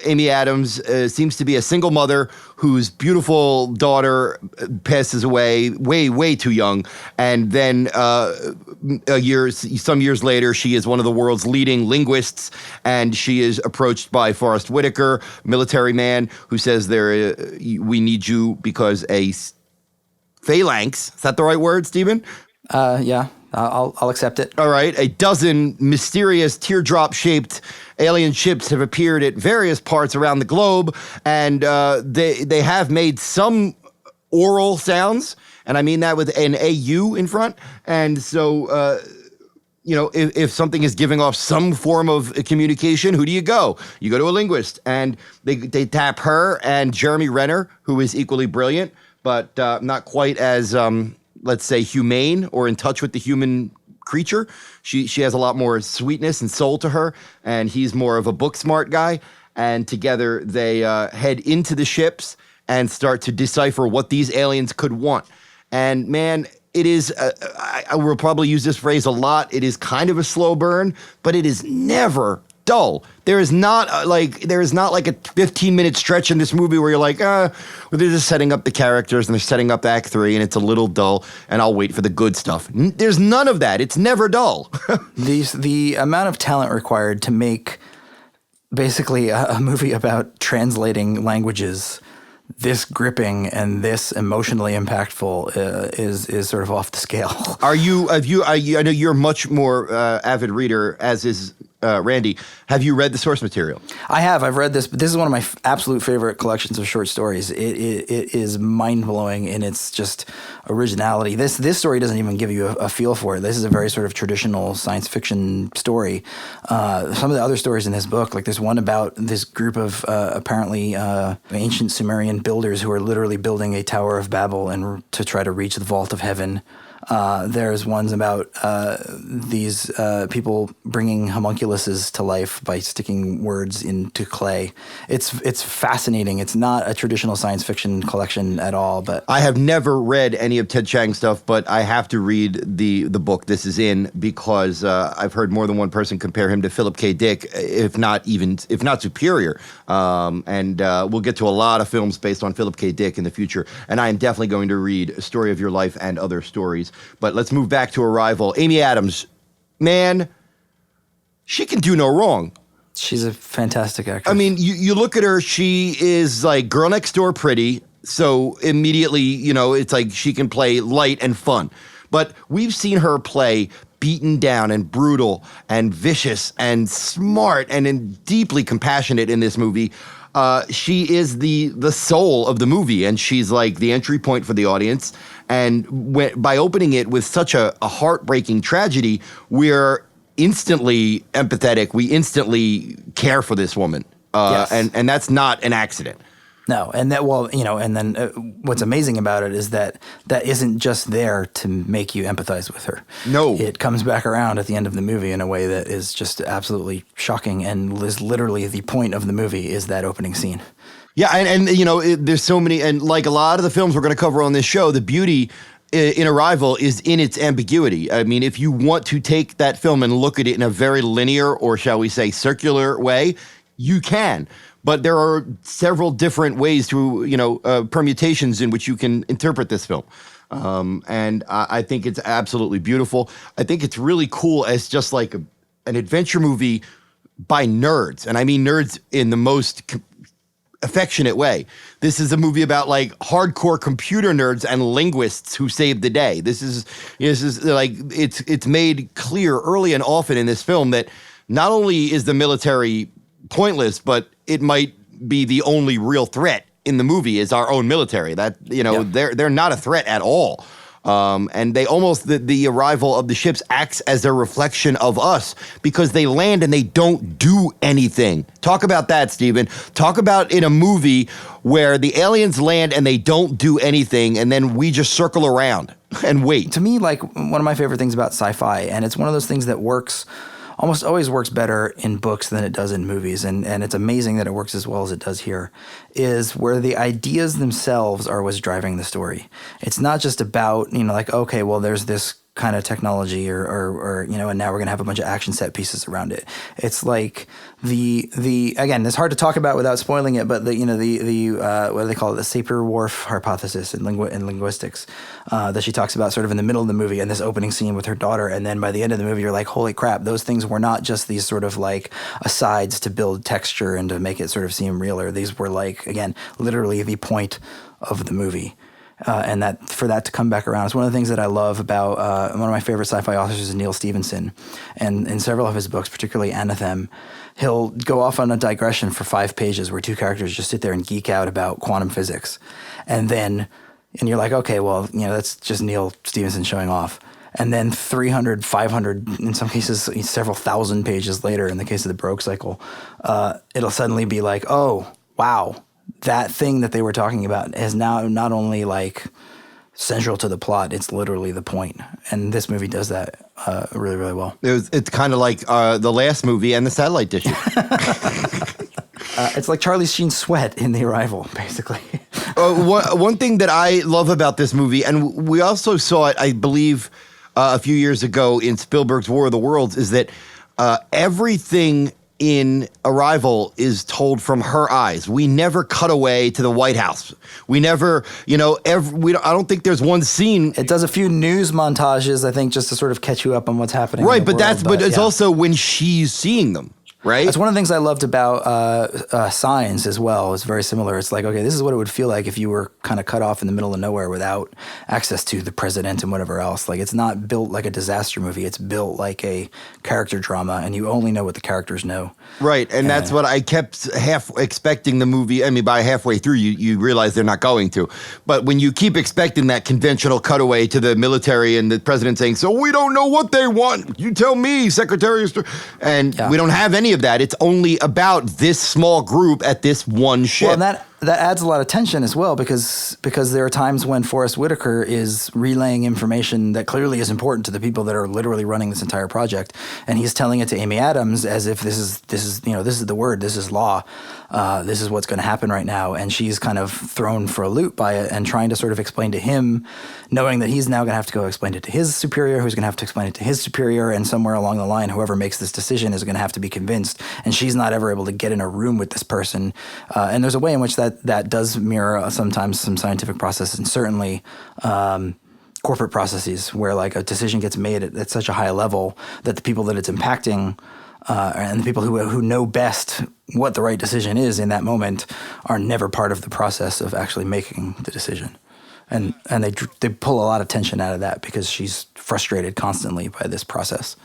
Amy Adams seems to be a single mother whose beautiful daughter passes away way too young. And then some years later, she is one of the world's leading linguists, and she is approached by Forrest Whitaker, military man, who says we need you because a phalanx, is that the right word, Stephen? Yeah. I'll accept it. All right. A dozen mysterious teardrop-shaped alien ships have appeared at various parts around the globe, and they have made some oral sounds, and I mean that with an AU in front. And so if something is giving off some form of communication, who do you go? You go to a linguist, and they tap her and Jeremy Renner, who is equally brilliant, but not quite as, let's say, humane or in touch with the human creature. She has a lot more sweetness and soul to her, and he's more of a book smart guy. And together they head into the ships and start to decipher what these aliens could want. And man, it is, I will probably use this phrase a lot, it is kind of a slow burn, but it is never dull. There is not like a 15-minute stretch in this movie where you're like, well, they're just setting up the characters and they're setting up Act 3 and it's a little dull and I'll wait for the good stuff. There's none of that. It's never dull. The amount of talent required to make basically a movie about translating languages this gripping and this emotionally impactful is sort of off the scale. I know you're a much more avid reader, as is Randy. Have you read the source material? I have. I've read this, but this is one of my absolute favorite collections of short stories. It is mind-blowing in its just originality. This story doesn't even give you a feel for it. This is a very sort of traditional science fiction story. Some of the other stories in this book, like there's one about this group of apparently ancient Sumerian builders who are literally building a Tower of Babel and to try to reach the vault of heaven. There's ones about these people bringing homunculuses to life by sticking words into clay. It's fascinating. It's not a traditional science fiction collection at all. But I have never read any of Ted Chiang's stuff, but I have to read the book this is in because I've heard more than one person compare him to Philip K. Dick, if not superior. And we'll get to a lot of films based on Philip K. Dick in the future. And I am definitely going to read A Story of Your Life and Other Stories. But let's move back to Arrival. Amy Adams, man, she can do no wrong. She's a fantastic actress. I mean, you look at her, she is like girl next door pretty. So immediately, it's like she can play light and fun. But we've seen her play beaten down and brutal and vicious and smart and deeply compassionate in this movie. She is the soul of the movie, and she's like the entry point for the audience. And by opening it with such a heartbreaking tragedy, we're instantly empathetic. We instantly care for this woman. Yes. And that's not an accident. No, and then what's amazing about it is that isn't just there to make you empathize with her. No. It comes back around at the end of the movie in a way that is just absolutely shocking and is literally the point of the movie is that opening scene. Yeah, and there's so many, and like a lot of the films we're going to cover on this show, the beauty in Arrival is in its ambiguity. I mean, if you want to take that film and look at it in a very linear or shall we say circular way, you can. But there are several different ways to, permutations in which you can interpret this film. And I think it's absolutely beautiful. I think it's really cool as just like an adventure movie by nerds. And I mean nerds in the most affectionate way. This is a movie about like hardcore computer nerds and linguists who saved the day. This is like, it's made clear early and often in this film that not only is the military pointless, but it might be the only real threat in the movie is our own military. That, they're not a threat at all. And they almost, the arrival of the ships acts as a reflection of us because they land and they don't do anything. Talk about that, Stephen. Talk about in a movie where the aliens land and they don't do anything and then we just circle around and wait. To me, like one of my favorite things about sci-fi, and it's one of those things that almost always works better in books than it does in movies, and it's amazing that it works as well as it does here, is where the ideas themselves are what's driving the story. It's not just about, okay, well, there's this kind of technology or and now we're going to have a bunch of action set pieces around it. It's like the again, it's hard to talk about without spoiling it, but the what do they call it? The Sapir-Whorf hypothesis in linguistics that she talks about sort of in the middle of the movie and this opening scene with her daughter. And then by the end of the movie, you're like, holy crap, those things were not just these sort of like asides to build texture and to make it sort of seem realer. These were like, again, literally the point of the movie. And that for that to come back around is one of the things that I love about one of my favorite sci-fi authors is Neil Stephenson. And in several of his books, particularly Anathem, he'll go off on a digression for 5 pages where 2 characters just sit there and geek out about quantum physics. And you're like, okay, well, that's just Neil Stephenson showing off. And then 300, 500, in some cases, several thousand pages later, in the case of the Baroque cycle, it'll suddenly be like, oh, wow, that thing that they were talking about is now not only like central to the plot, it's literally the point. And this movie does that really, really well. It's kind of like the last movie and the satellite dishes. It's like Charlie Sheen's sweat in The Arrival, basically. One thing that I love about this movie, and we also saw it, I believe, a few years ago in Spielberg's War of the Worlds, is that everything in Arrival is told from her eyes. We never cut away to the White House. We never, I don't think there's one scene. It does a few news montages, I think, just to sort of catch you up on what's happening. Right, in the world, but it's also when she's seeing them. Right. That's one of the things I loved about Signs as well. It's very similar. It's like, okay, this is what it would feel like if you were kind of cut off in the middle of nowhere without access to the president and whatever else. Like, it's not built like a disaster movie. It's built like a character drama, and you only know what the characters know. Right, and that's what I kept half expecting the movie. I mean, by halfway through, you realize they're not going to. But when you keep expecting that conventional cutaway to the military and the president saying, so we don't know what they want. You tell me, Secretary of State. And we don't have any of that. It's only about this small group at this one ship. Well, and that adds a lot of tension as well, because there are times when Forrest Whitaker is relaying information that clearly is important to the people that are literally running this entire project, and he's telling it to Amy Adams as if this is the word, this is law, this is what's going to happen right now, and she's kind of thrown for a loop by it and trying to sort of explain to him, knowing that he's now going to have to go explain it to his superior, who's going to have to explain it to his superior, and somewhere along the line, whoever makes this decision is going to have to be convinced, and she's not ever able to get in a room with this person, and there's a way in which that does mirror sometimes some scientific processes, and certainly corporate processes where like a decision gets made at such a high level that the people that it's impacting and the people who know best what the right decision is in that moment are never part of the process of actually making the decision. And they pull a lot of tension out of that because she's frustrated constantly by this process.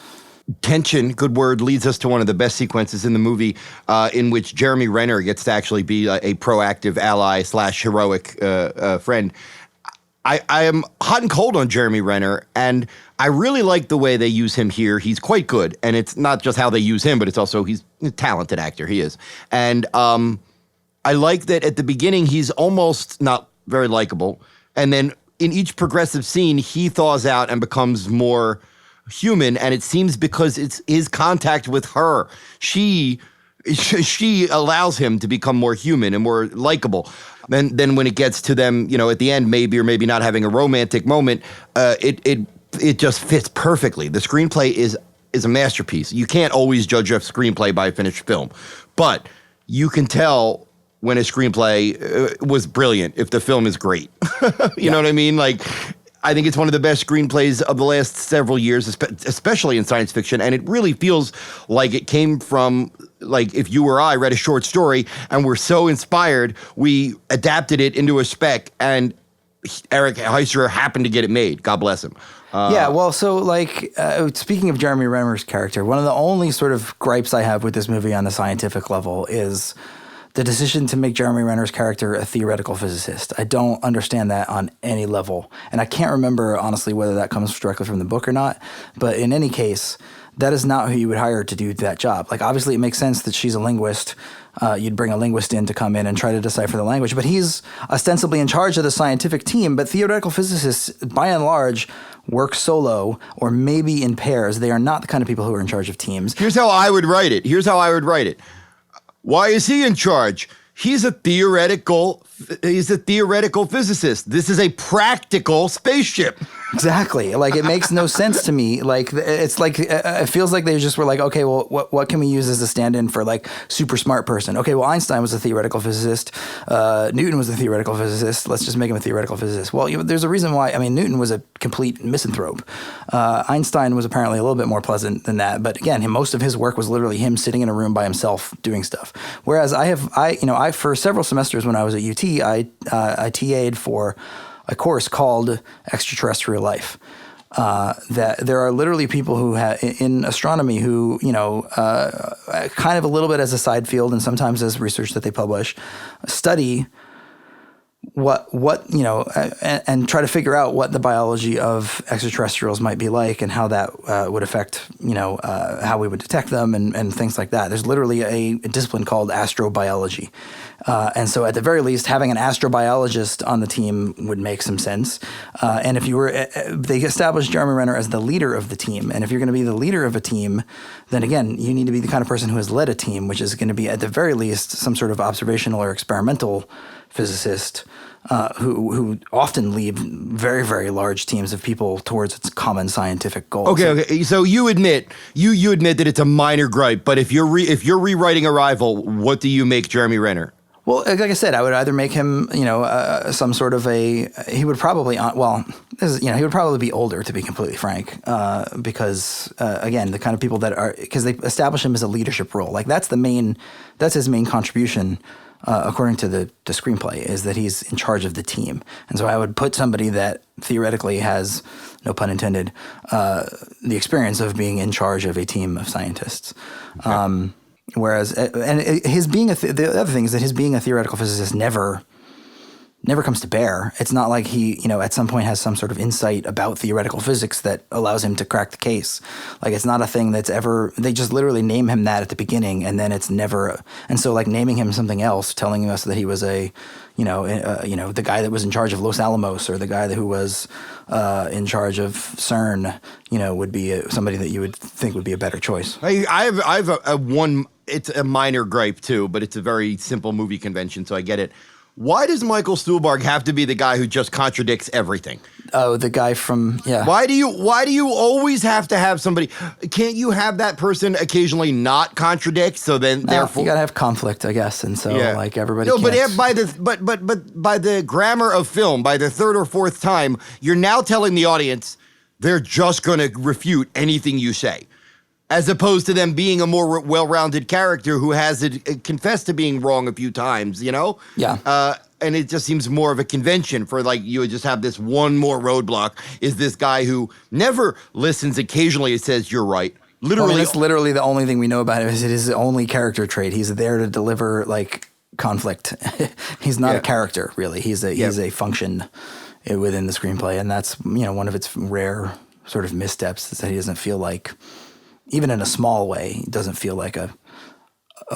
Tension, good word, leads us to one of the best sequences in the movie in which Jeremy Renner gets to actually be a proactive ally / heroic friend. I am hot and cold on Jeremy Renner, and I really like the way they use him here. He's quite good, and it's not just how they use him, but it's also he's a talented actor. He is. And I like that at the beginning he's almost not very likable, and then in each progressive scene he thaws out and becomes more human, and it seems because it's his contact with her. She allows him to become more human and more likable. Then when it gets to them, at the end, maybe or maybe not having a romantic moment, it just fits perfectly. The screenplay is a masterpiece. You can't always judge a screenplay by a finished film, but you can tell when a screenplay was brilliant if the film is great. You know what I mean? Like, I think it's one of the best screenplays of the last several years, especially in science fiction, and it really feels like it came from, like, if you or I read a short story and were so inspired, we adapted it into a spec, and Eric Heisserer happened to get it made. God bless him. Speaking of Jeremy Renner's character, one of the only sort of gripes I have with this movie on the scientific level is the decision to make Jeremy Renner's character a theoretical physicist. I don't understand that on any level. And I can't remember, honestly, whether that comes directly from the book or not. But in any case, that is not who you would hire to do that job. Like, obviously, it makes sense that she's a linguist. You'd bring a linguist in to come in and try to decipher the language. But he's ostensibly in charge of the scientific team. But theoretical physicists, by and large, work solo or maybe in pairs. They are not the kind of people who are in charge of teams. Here's how I would write it. Why is he in charge? He's a theoretical physicist. This is a practical spaceship. Exactly. Like, it makes no sense to me. Like, it's like, it feels like they just were like, okay, well, what can we use as a stand-in for, like, super smart person? Okay, well, Einstein was a theoretical physicist. Newton was a theoretical physicist. Let's just make him a theoretical physicist. Well, there's a reason why. I mean, Newton was a complete misanthrope. Einstein was apparently a little bit more pleasant than that. But again, most of his work was literally him sitting in a room by himself doing stuff. Whereas I for several semesters when I was at UT, I TA'd for a course called Extraterrestrial Life. That there are literally people who in astronomy who, kind of a little bit as a side field and sometimes as research that they publish, study what and try to figure out what the biology of extraterrestrials might be like and how that would affect how we would detect them and things like that. There's literally a discipline called astrobiology, and so at the very least, having an astrobiologist on the team would make some sense. And if you were, they established Jeremy Renner as the leader of the team, and if you're going to be the leader of a team, then again, you need to be the kind of person who has led a team, which is going to be at the very least some sort of observational or experimental physicist who often lead very, very large teams of people towards its common scientific goals. Okay. So you admit that it's a minor gripe, but if you're rewriting Arrival, what do you make Jeremy Renner? Well, like I said, I would either make him, some sort of he would probably, he would probably be older, to be completely frank, because, again, the kind of people because they establish him as a leadership role. Like that's his main contribution, according to the screenplay, is that he's in charge of the team. And so I would put somebody that theoretically has, no pun intended, the experience of being in charge of a team of scientists. Okay. Whereas, his being the other thing is that his being a theoretical physicist never comes to bear. It's not like he, at some point has some sort of insight about theoretical physics that allows him to crack the case. Like it's not a thing that's ever, they just literally name him that at the beginning and then it's never, and so like naming him something else, telling us that he was the guy that was in charge of Los Alamos or the guy who was in charge of CERN, would be somebody that you would think would be a better choice. I have a one, it's a minor gripe too, but it's a very simple movie convention, so I get it. Why does Michael Stuhlbarg have to be the guy who just contradicts everything? Oh, the guy from, yeah. Why do you always have to have somebody? Can't you have that person occasionally not contradict? So then, therefore, you gotta have conflict, I guess, and so like everybody. No, can't. but by the grammar of film, by the third or fourth time, you're now telling the audience they're just going to refute anything you say. As opposed to them being a more well-rounded character who has confessed to being wrong a few times, Yeah. And it just seems more of a convention for like you would just have this one more roadblock is this guy who never listens. Occasionally it says you're right. Literally, that's literally the only thing we know about him is it is the only character trait. He's there to deliver like conflict. He's not a character really. He's a function within the screenplay, and that's one of its rare sort of missteps is that he doesn't feel like. Even in a small way, he doesn't feel like a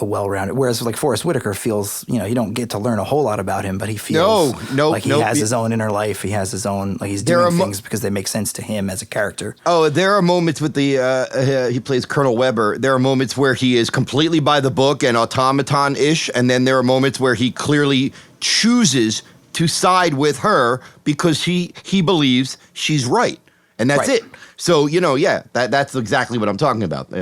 well-rounded. Whereas like Forrest Whitaker feels, you don't get to learn a whole lot about him, but he feels like he has his own inner life. He has his own, like he's doing things because they make sense to him as a character. Oh, there are moments with he plays Colonel Weber. There are moments where he is completely by the book and automaton-ish, and then there are moments where he clearly chooses to side with her because he believes she's right. And that's it. So, that's exactly what I'm talking about.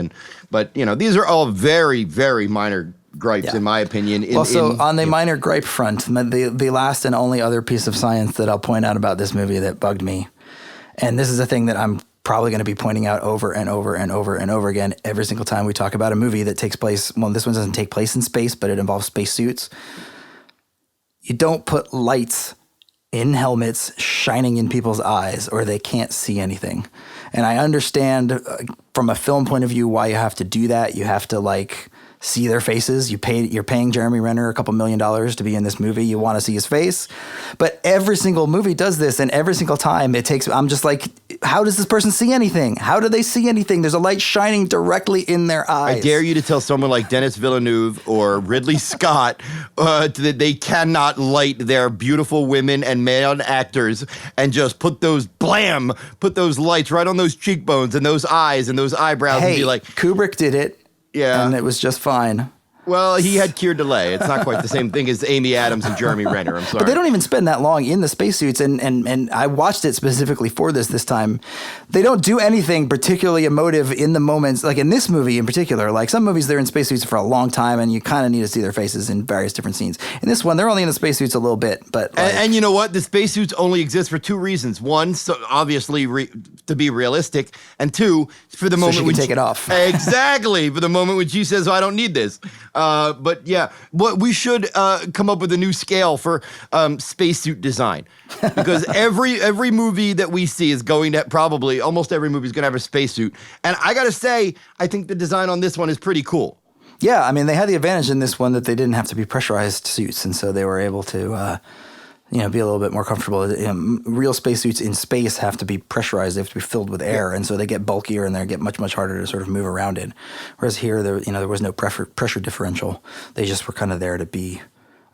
But these are all very, very minor gripes, in my opinion. On the minor gripe front, the last and only other piece of science that I'll point out about this movie that bugged me, and this is a thing that I'm probably going to be pointing out over and over and over and over again every single time we talk about a movie that takes place, well, this one doesn't take place in space, but it involves spacesuits. You don't put lights in helmets shining in people's eyes or they can't see anything. And I understand from a film point of view why you have to do that. You have to like see their faces. You're paying Jeremy Renner a couple $1 million to be in this movie. You want to see his face. But every single movie does this, and every single time I'm just like, how does this person see anything? How do they see anything? There's a light shining directly in their eyes. I dare you to tell someone like Denis Villeneuve or Ridley Scott that they cannot light their beautiful women and male actors and just put those lights right on those cheekbones and those eyes and those eyebrows and be like, Kubrick did it. Yeah. And it was just fine. Well, he had Keir Delay. It's not quite the same thing as Amy Adams and Jeremy Renner. I'm sorry. But they don't even spend that long in the spacesuits, and I watched it specifically for this time. They don't do anything particularly emotive in the moments, like in this movie in particular. Like some movies, they're in spacesuits for a long time, and you kind of need to see their faces in various different scenes. In this one, they're only in the spacesuits a little bit. But and you know what? The spacesuits only exist for two reasons. One, so obviously to be realistic, and two, for the moment when she can take it off. Exactly, for the moment when she says, oh, I don't need this. But yeah, we should come up with a new scale for spacesuit design, because every movie that we see is going to probably almost every movie is going to have a spacesuit, and I gotta say, I think the design on this one is pretty cool. Yeah, I mean, they had the advantage in this one that they didn't have to be pressurized suits, and so they were able to be a little bit more comfortable. Real spacesuits in space have to be pressurized; they have to be filled with air, and so they get bulkier and they get much, much harder to sort of move around in. Whereas here, there was no pressure differential; they just were kind of there to be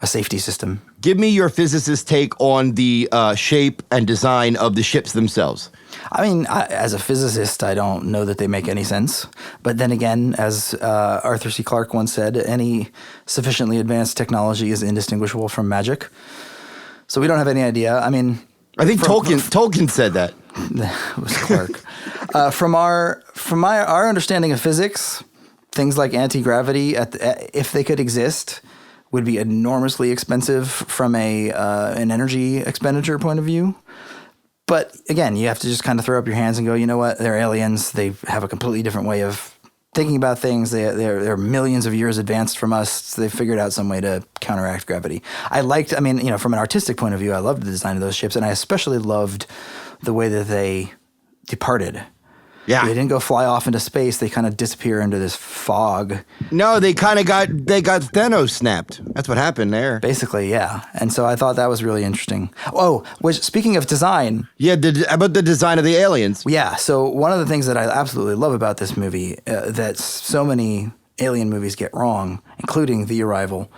a safety system. Give me your physicist take on the shape and design of the ships themselves. I mean, as a physicist, I don't know that they make any sense. But then again, as Arthur C. Clarke once said, any sufficiently advanced technology is indistinguishable from magic. So we don't have any idea. I mean, I think Tolkien said that. It was Clarke. From our understanding of physics, things like anti-gravity, if they could exist, would be enormously expensive from an energy expenditure point of view. But again, you have to just kind of throw up your hands and go, you know what? They're aliens. They have a completely different way of thinking about things. They're millions of years advanced from us. So they figured out some way to counteract gravity. From an artistic point of view, I loved the design of those ships, and I especially loved the way that they departed. Yeah. They didn't go fly off into space. They kind of disappear into this fog. No, they got Thanos snapped. That's what happened there. Basically, yeah. And so I thought that was really interesting. Oh, speaking of design. Yeah, about the design of the aliens. Yeah, so one of the things that I absolutely love about this movie that so many alien movies get wrong, including The Arrival,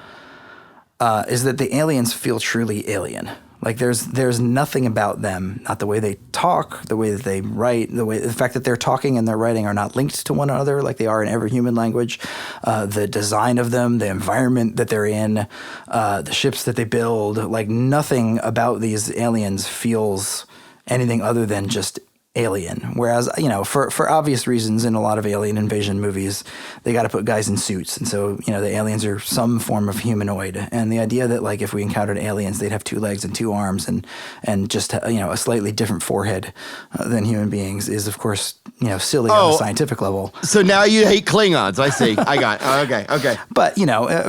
is that the aliens feel truly alien. Like there's nothing about them, not the way they talk, the way that they write, the fact that they're talking and they're writing are not linked to one another like they are in every human language. The design of them, the environment that they're in, the ships that they build, like nothing about these aliens feels anything other than just alien. Whereas, for obvious reasons in a lot of alien invasion movies, they got to put guys in suits. And so, the aliens are some form of humanoid. And the idea that, like, if we encountered aliens, they'd have 2 legs and 2 arms and just, a slightly different forehead than human beings is, of course, silly on a scientific level. So now you hate Klingons. I see. I got it. Okay. But,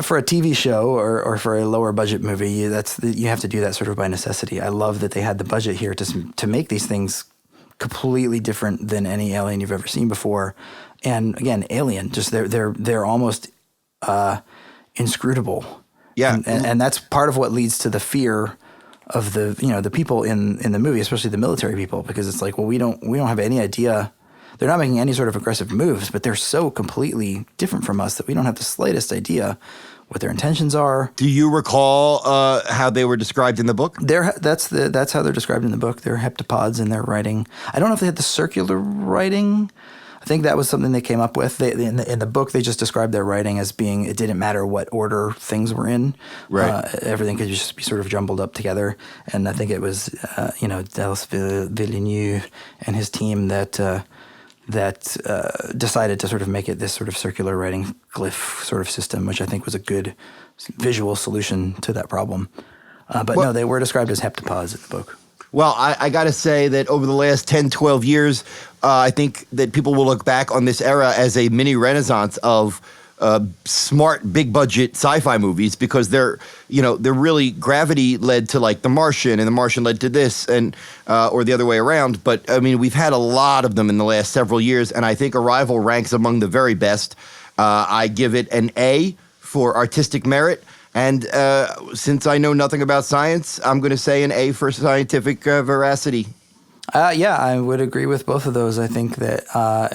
for a TV show or for a lower budget movie, you have to do that sort of by necessity. I love that they had the budget here to make these things completely different than any alien you've ever seen before. And again, alien, just they're almost inscrutable. Yeah. And that's part of what leads to the fear of the people in the movie, especially the military people, because it's like, well, we don't have any idea. They're not making any sort of aggressive moves, but they're so completely different from us that we don't have the slightest idea what their intentions are. Do you recall how they were described in the book? That's how they're described in the book. They're heptapods in their writing. I don't know if they had the circular writing. I think that was something they came up with. In the book, they just described their writing as being, it didn't matter what order things were in. Right. Everything could just be sort of jumbled up together. And I think it was, Delis Villeneuve and his team that decided to sort of make it this sort of circular writing glyph sort of system, which I think was a good visual solution to that problem. No, they were described as heptapods in the book. Well, I got to say that over the last 10, 12 years, I think that people will look back on this era as a mini renaissance of smart, big budget sci-fi movies, because they're really gravity led to like The Martian, and The Martian led to this, and or the other way around. But I mean, we've had a lot of them in the last several years, and I think Arrival ranks among the very best. I give it an A for artistic merit. And since I know nothing about science, I'm going to say an A for scientific veracity. Yeah, I would agree with both of those. I think that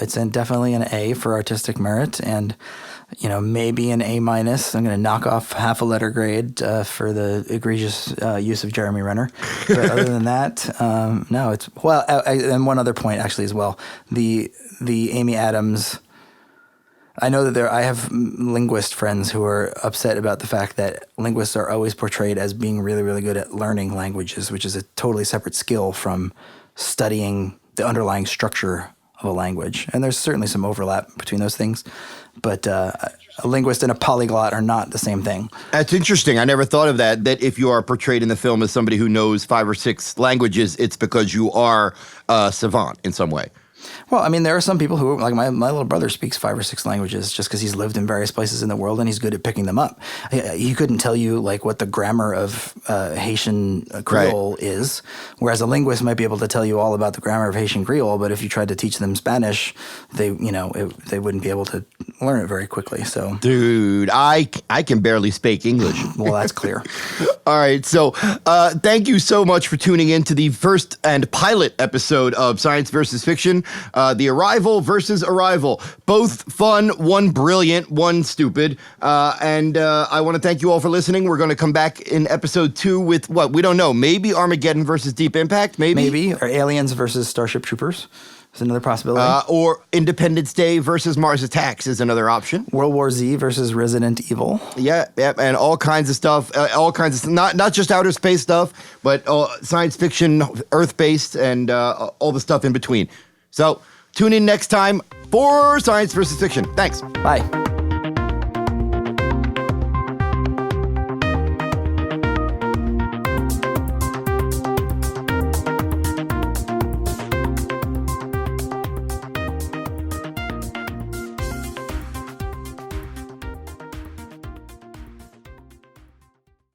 it's definitely an A for artistic merit, and maybe an A minus. I'm going to knock off half a letter grade for the egregious use of Jeremy Renner. But other than that, no. It's and one other point actually as well. The Amy Adams. I know that I have linguist friends who are upset about the fact that linguists are always portrayed as being really, really good at learning languages, which is a totally separate skill from studying the underlying structure of a language. And there's certainly some overlap between those things. But a linguist and a polyglot are not the same thing. That's interesting. I never thought of that if you are portrayed in the film as somebody who knows 5 or 6 languages, it's because you are a savant in some way. Well, I mean, there are some people who, like my little brother speaks 5 or 6 languages just because he's lived in various places in the world and he's good at picking them up. He couldn't tell you like what the grammar of Haitian Creole is, whereas a linguist might be able to tell you all about the grammar of Haitian Creole. But if you tried to teach them Spanish, they wouldn't be able to learn it very quickly. So, dude, I can barely speak English. Well, that's clear. All right, so thank you so much for tuning in to the first and pilot episode of Science versus Fiction. The Arrival versus Arrival. Both fun, one brilliant, one stupid. And I want to thank you all for listening. We're going to come back in episode 2 with what? We don't know. Maybe Armageddon versus Deep Impact? Maybe. Or Aliens versus Starship Troopers is another possibility. Or Independence Day versus Mars Attacks is another option. World War Z versus Resident Evil. Yeah, and all kinds of stuff. Not just outer space stuff, but science fiction, Earth-based, and all the stuff in between. So tune in next time for Science versus Fiction. Thanks. Bye.